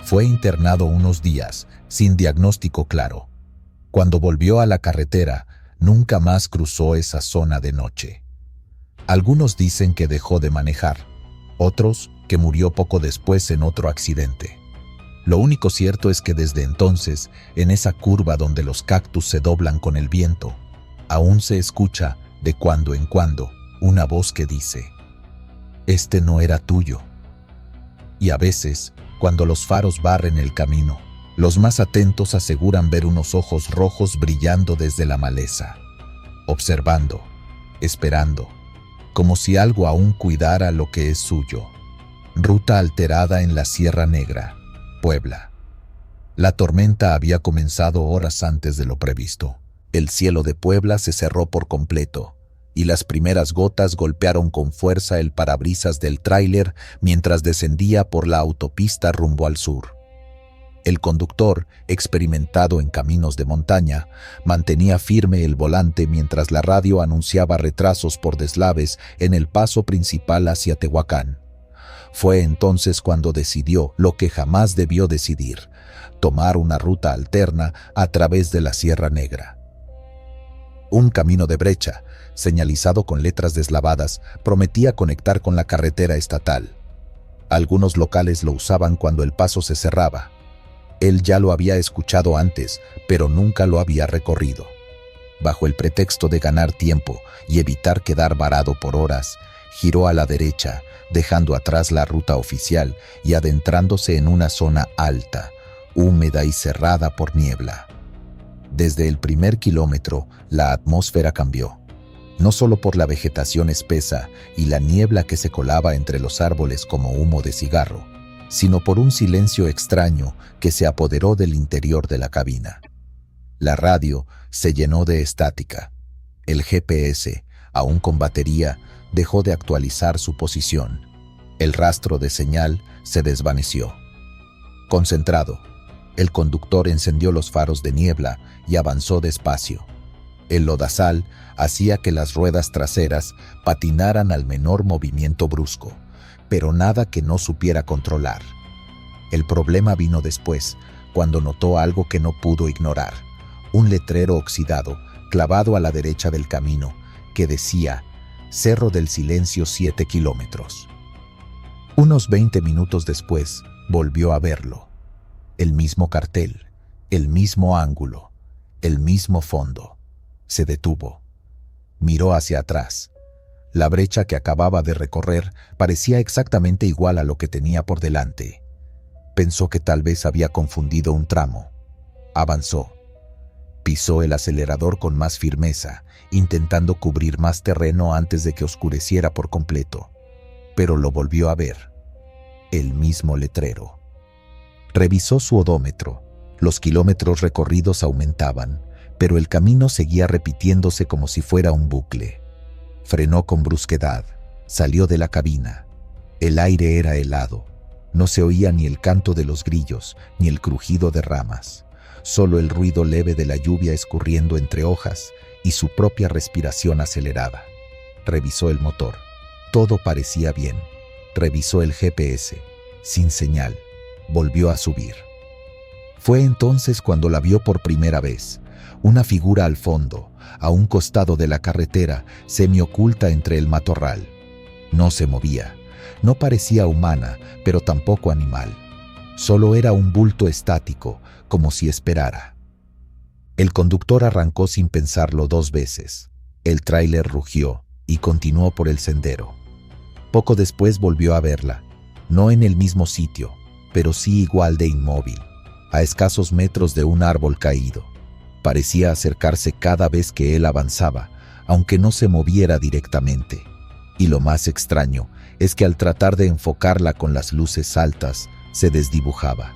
Fue internado unos días, sin diagnóstico claro. Cuando volvió a la carretera, nunca más cruzó esa zona de noche. Algunos dicen que dejó de manejar, otros que murió poco después en otro accidente. Lo único cierto es que desde entonces, en esa curva donde los cactus se doblan con el viento, aún se escucha, de cuando en cuando, una voz que dice: «Este no era tuyo». Y a veces, cuando los faros barren el camino, los más atentos aseguran ver unos ojos rojos brillando desde la maleza, observando, esperando, como si algo aún cuidara lo que es suyo. Ruta alterada en la Sierra Negra, Puebla. La tormenta había comenzado horas antes de lo previsto. El cielo de Puebla se cerró por completo, y las primeras gotas golpearon con fuerza el parabrisas del tráiler mientras descendía por la autopista rumbo al sur. El conductor, experimentado en caminos de montaña, mantenía firme el volante mientras la radio anunciaba retrasos por deslaves en el paso principal hacia Tehuacán. Fue entonces cuando decidió lo que jamás debió decidir: tomar una ruta alterna a través de la Sierra Negra. Un camino de brecha, señalizado con letras deslavadas, prometía conectar con la carretera estatal. Algunos locales lo usaban cuando el paso se cerraba. Él ya lo había escuchado antes, pero nunca lo había recorrido. Bajo el pretexto de ganar tiempo y evitar quedar varado por horas, giró a la derecha, dejando atrás la ruta oficial y adentrándose en una zona alta, húmeda y cerrada por niebla. Desde el primer kilómetro, la atmósfera cambió, no solo por la vegetación espesa y la niebla que se colaba entre los árboles como humo de cigarro, sino por un silencio extraño que se apoderó del interior de la cabina. La radio se llenó de estática. El GPS, aún con batería, dejó de actualizar su posición. El rastro de señal se desvaneció. Concentrado, el conductor encendió los faros de niebla y avanzó despacio. El lodazal hacía que las ruedas traseras patinaran al menor movimiento brusco, pero nada que no supiera controlar. El problema vino después, cuando notó algo que no pudo ignorar: un letrero oxidado clavado a la derecha del camino que decía: Cerro del Silencio 7 kilómetros. Unos 20 minutos después, volvió a verlo. El mismo cartel, el mismo ángulo, el mismo fondo. Se detuvo. Miró hacia atrás. La brecha que acababa de recorrer parecía exactamente igual a lo que tenía por delante. Pensó que tal vez había confundido un tramo. Avanzó. Pisó el acelerador con más firmeza, intentando cubrir más terreno antes de que oscureciera por completo. Pero lo volvió a ver. El mismo letrero. Revisó su odómetro. Los kilómetros recorridos aumentaban, pero el camino seguía repitiéndose como si fuera un bucle. Frenó con brusquedad. Salió de la cabina. El aire era helado. No se oía ni el canto de los grillos, ni el crujido de ramas. Solo el ruido leve de la lluvia escurriendo entre hojas y su propia respiración acelerada. Revisó el motor. Todo parecía bien. Revisó el GPS. Sin señal. Volvió a subir. Fue entonces cuando la vio por primera vez. Una figura al fondo, a un costado de la carretera, semioculta entre el matorral. No se movía. No parecía humana, pero tampoco animal. Solo era un bulto estático, como si esperara. El conductor arrancó sin pensarlo 2 veces. El tráiler rugió y continuó por el sendero. Poco después volvió a verla, no en el mismo sitio, pero sí igual de inmóvil, a escasos metros de un árbol caído. Parecía acercarse cada vez que él avanzaba, aunque no se moviera directamente. Y lo más extraño es que al tratar de enfocarla con las luces altas, se desdibujaba,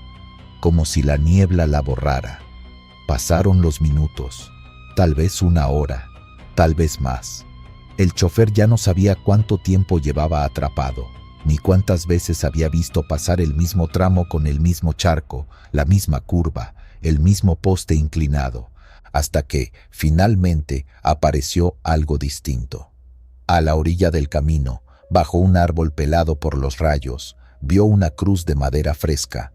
como si la niebla la borrara. Pasaron los minutos, tal vez 1 hora, tal vez más. El chofer ya no sabía cuánto tiempo llevaba atrapado, ni cuántas veces había visto pasar el mismo tramo con el mismo charco, la misma curva, el mismo poste inclinado, hasta que, finalmente, apareció algo distinto. A la orilla del camino, Bajo un árbol pelado por los rayos, vio una cruz de madera fresca,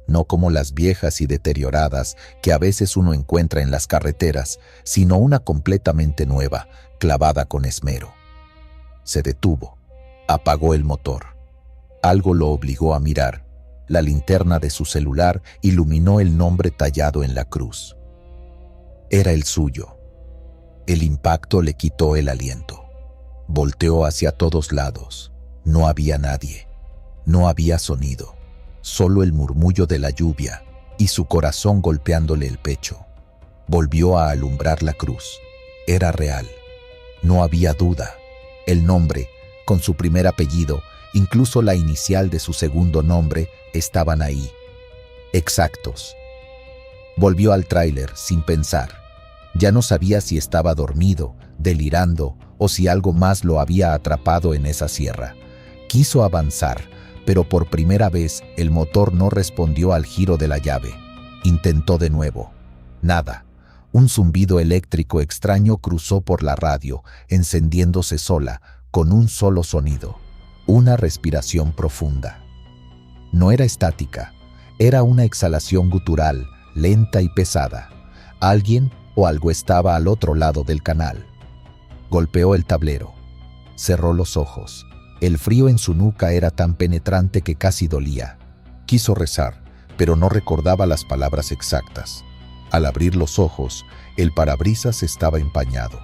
no como las viejas y deterioradas que a veces uno encuentra en las carreteras, sino una completamente nueva, clavada con esmero. Se detuvo, apagó el motor. Algo lo obligó a mirar. La linterna de su celular iluminó el nombre tallado en la cruz. Era el suyo. El impacto le quitó el aliento. Volteó hacia todos lados. No había nadie. No había sonido. Solo el murmullo de la lluvia y su corazón golpeándole el pecho. Volvió a alumbrar la cruz. Era real. No había duda. El nombre, con su primer apellido, incluso la inicial de su segundo nombre, estaban ahí. Exactos. Volvió al tráiler sin pensar. Ya no sabía si estaba dormido, delirando, o si algo más lo había atrapado en esa sierra. Quiso avanzar, pero por primera vez el motor no respondió al giro de la llave. Intentó de nuevo. Nada. Un zumbido eléctrico extraño cruzó por la radio, encendiéndose sola, con un solo sonido. Una respiración profunda. No era estática, era una exhalación gutural, lenta y pesada. Alguien o algo estaba al otro lado del canal. Golpeó el tablero. Cerró los ojos. El frío en su nuca era tan penetrante que casi dolía. Quiso rezar, pero no recordaba las palabras exactas. Al abrir los ojos, el parabrisas estaba empañado.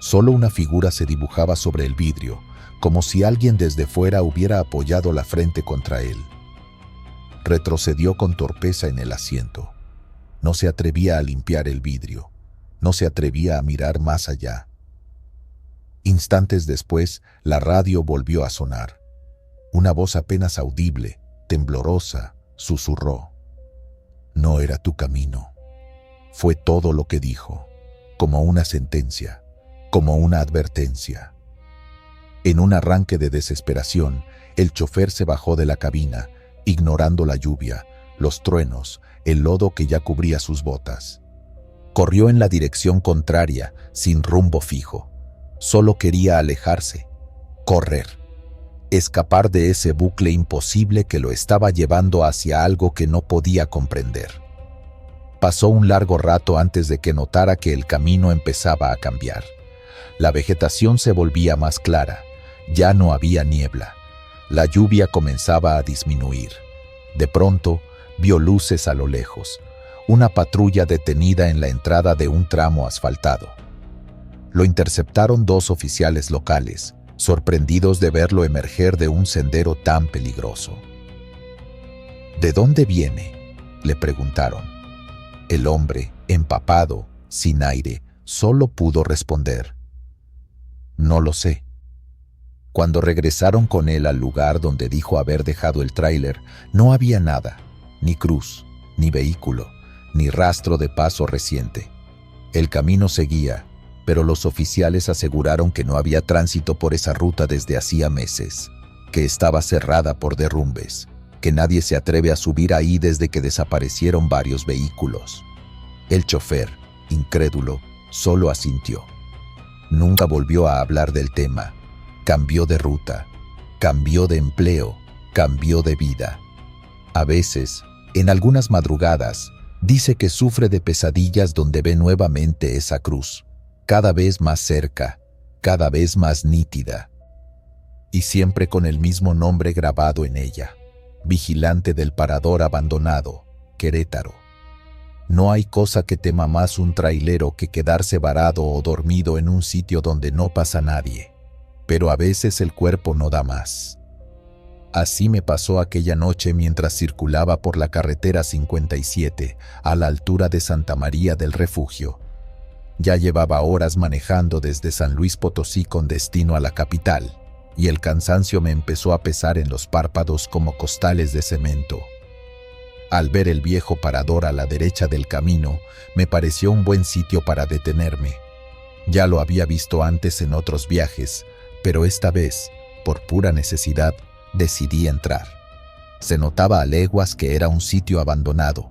Solo una figura se dibujaba sobre el vidrio, como si alguien desde fuera hubiera apoyado la frente contra él. Retrocedió con torpeza en el asiento. No se atrevía a limpiar el vidrio. No se atrevía a mirar más allá. Instantes después, la radio volvió a sonar. Una voz apenas audible, temblorosa, susurró. No era tu camino. Fue todo lo que dijo, como una sentencia, como una advertencia. En un arranque de desesperación, el chofer se bajó de la cabina, ignorando la lluvia, los truenos, el lodo que ya cubría sus botas. Corrió en la dirección contraria, sin rumbo fijo. Solo quería alejarse, correr, escapar de ese bucle imposible que lo estaba llevando hacia algo que no podía comprender. Pasó un largo rato antes de que notara que el camino empezaba a cambiar. La vegetación se volvía más clara, ya no había niebla. La lluvia comenzaba a disminuir. De pronto, vio luces a lo lejos, una patrulla detenida en la entrada de un tramo asfaltado. Lo interceptaron dos oficiales locales, sorprendidos de verlo emerger de un sendero tan peligroso. ¿De dónde viene?, le preguntaron. El hombre, empapado, sin aire, solo pudo responder: no lo sé. Cuando regresaron con él al lugar donde dijo haber dejado el tráiler, no había nada, ni cruz, ni vehículo, ni rastro de paso reciente. El camino seguía, pero los oficiales aseguraron que no había tránsito por esa ruta desde hacía meses, que estaba cerrada por derrumbes, que nadie se atreve a subir ahí desde que desaparecieron varios vehículos. El chofer, incrédulo, solo asintió. Nunca volvió a hablar del tema. Cambió de ruta, cambió de empleo, cambió de vida. A veces, en algunas madrugadas, dice que sufre de pesadillas donde ve nuevamente esa cruz, cada vez más cerca, cada vez más nítida, y siempre con el mismo nombre grabado en ella: vigilante del parador abandonado, Querétaro. No hay cosa que tema más un trailero que quedarse varado o dormido en un sitio donde no pasa nadie, pero a veces el cuerpo no da más. Así me pasó aquella noche mientras circulaba por la carretera 57 a la altura de Santa María del Refugio. Ya llevaba horas manejando desde San Luis Potosí con destino a la capital, y el cansancio me empezó a pesar en los párpados como costales de cemento. Al ver el viejo parador a la derecha del camino, me pareció un buen sitio para detenerme. Ya lo había visto antes en otros viajes, pero esta vez, por pura necesidad, decidí entrar. Se notaba a leguas que era un sitio abandonado,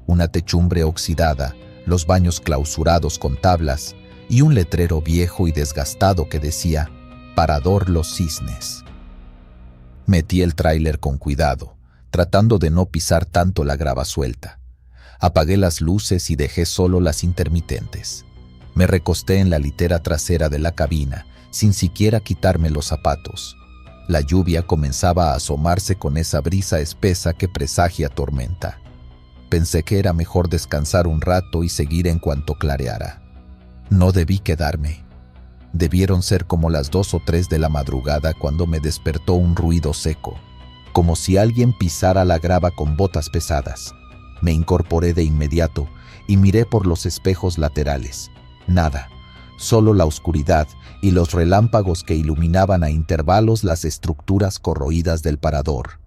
una techumbre oxidada, los baños clausurados con tablas y un letrero viejo y desgastado que decía: Parador Los Cisnes. Metí el tráiler con cuidado, tratando de no pisar tanto la grava suelta. Apagué las luces y dejé solo las intermitentes. Me recosté en la litera trasera de la cabina, sin siquiera quitarme los zapatos. La lluvia comenzaba a asomarse con esa brisa espesa que presagia tormenta. Pensé que era mejor descansar un rato y seguir en cuanto clareara. No debí quedarme. Debieron ser como las 2 o 3 de la madrugada cuando me despertó un ruido seco, como si alguien pisara la grava con botas pesadas. Me incorporé de inmediato y miré por los espejos laterales. Nada, solo la oscuridad y los relámpagos que iluminaban a intervalos las estructuras corroídas del parador.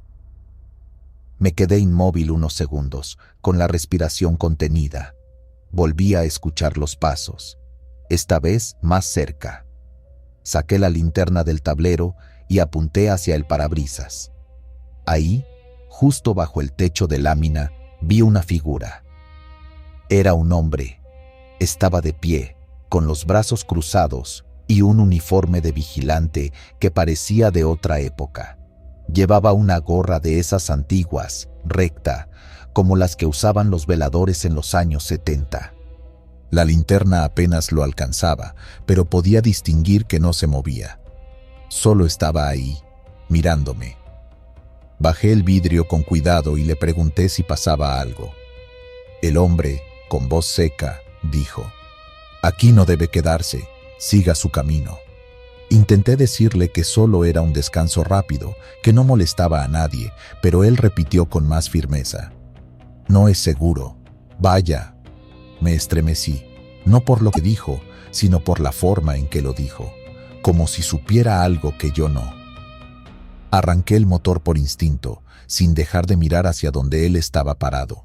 Me quedé inmóvil unos segundos, con la respiración contenida. Volví a escuchar los pasos, esta vez más cerca. Saqué la linterna del tablero y apunté hacia el parabrisas. Ahí, justo bajo el techo de lámina, vi una figura. Era un hombre. Estaba de pie, con los brazos cruzados y un uniforme de vigilante que parecía de otra época. Llevaba una gorra de esas antiguas, recta, como las que usaban los veladores en los años 70. La linterna apenas lo alcanzaba, pero podía distinguir que no se movía. Solo estaba ahí, mirándome. Bajé el vidrio con cuidado y le pregunté si pasaba algo. El hombre, con voz seca, dijo: «Aquí no debe quedarse, siga su camino». Intenté decirle que solo era un descanso rápido, que no molestaba a nadie, pero él repitió con más firmeza: «No es seguro, vaya». Me estremecí, no por lo que dijo, sino por la forma en que lo dijo, como si supiera algo que yo no. Arranqué el motor por instinto, sin dejar de mirar hacia donde él estaba parado.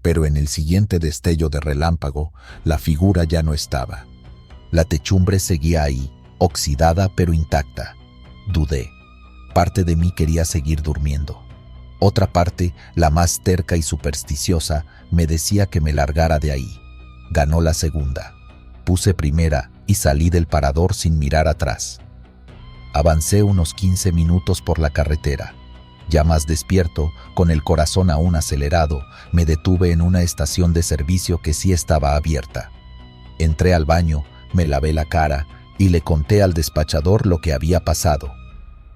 Pero en el siguiente destello de relámpago, la figura ya no estaba. La techumbre seguía ahí, oxidada pero intacta. Dudé. Parte de mí quería seguir durmiendo. Otra parte, la más terca y supersticiosa, me decía que me largara de ahí. Ganó la segunda. Puse primera y salí del parador sin mirar atrás. Avancé unos 15 minutos por la carretera. Ya más despierto, con el corazón aún acelerado, me detuve en una estación de servicio que sí estaba abierta. Entré al baño, me lavé la cara y le conté al despachador lo que había pasado.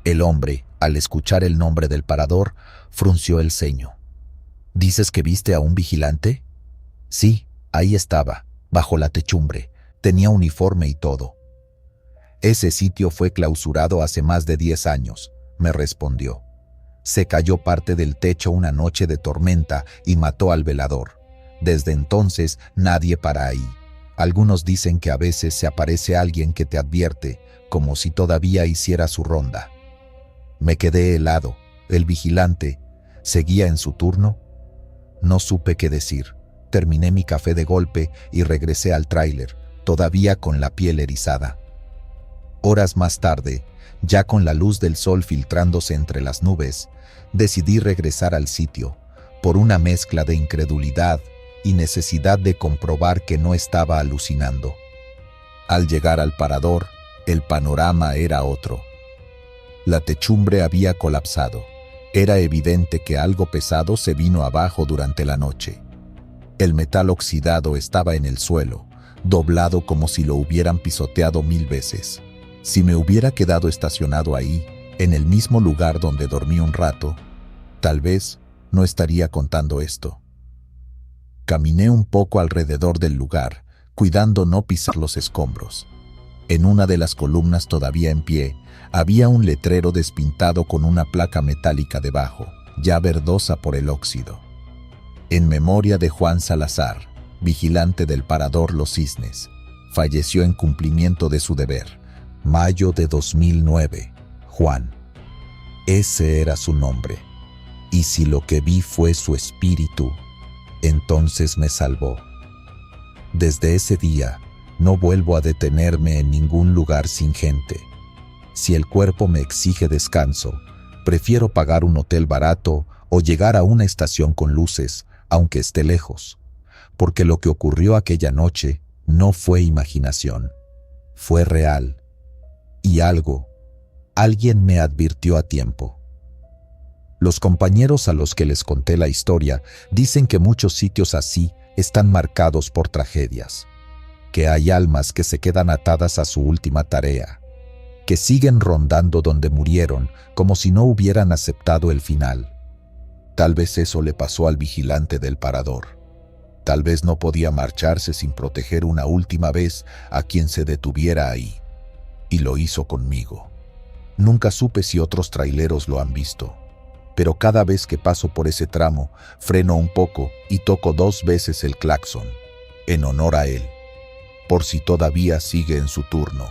El hombre, al escuchar el nombre del parador, frunció el ceño. ¿Dices que viste a un vigilante? Sí, ahí estaba, bajo la techumbre. Tenía uniforme y todo. Ese sitio fue clausurado hace más de 10 años, me respondió. Se cayó parte del techo una noche de tormenta y mató al velador. Desde entonces nadie para ahí. Algunos dicen que a veces se aparece alguien que te advierte, como si todavía hiciera su ronda. Me quedé helado. El vigilante ¿seguía en su turno? No supe qué decir. Terminé mi café de golpe y regresé al tráiler, todavía con la piel erizada. Horas más tarde, ya con la luz del sol filtrándose entre las nubes, decidí regresar al sitio, por una mezcla de incredulidad y necesidad de comprobar que no estaba alucinando. Al llegar al parador, el panorama era otro. La techumbre había colapsado. Era evidente que algo pesado se vino abajo durante la noche. El metal oxidado estaba en el suelo, doblado como si lo hubieran pisoteado 1000 veces. Si me hubiera quedado estacionado ahí, en el mismo lugar donde dormí un rato, tal vez no estaría contando esto. Caminé un poco alrededor del lugar, cuidando no pisar los escombros. En una de las columnas todavía en pie, había un letrero despintado con una placa metálica debajo, ya verdosa por el óxido. En memoria de Juan Salazar, vigilante del parador Los Cisnes, falleció en cumplimiento de su deber. Mayo de 2009. Juan. Ese era su nombre. Y si lo que vi fue su espíritu, entonces me salvó. Desde ese día, no vuelvo a detenerme en ningún lugar sin gente. Si el cuerpo me exige descanso, prefiero pagar un hotel barato o llegar a una estación con luces, aunque esté lejos, porque lo que ocurrió aquella noche no fue imaginación, fue real. Y alguien me advirtió a tiempo. Los compañeros a los que les conté la historia dicen que muchos sitios así están marcados por tragedias, que hay almas que se quedan atadas a su última tarea, que siguen rondando donde murieron como si no hubieran aceptado el final. Tal vez eso le pasó al vigilante del parador. Tal vez no podía marcharse sin proteger una última vez a quien se detuviera ahí. Y lo hizo conmigo. Nunca supe si otros traileros lo han visto, pero cada vez que paso por ese tramo, freno un poco y toco 2 veces el claxon, en honor a él, por si todavía sigue en su turno.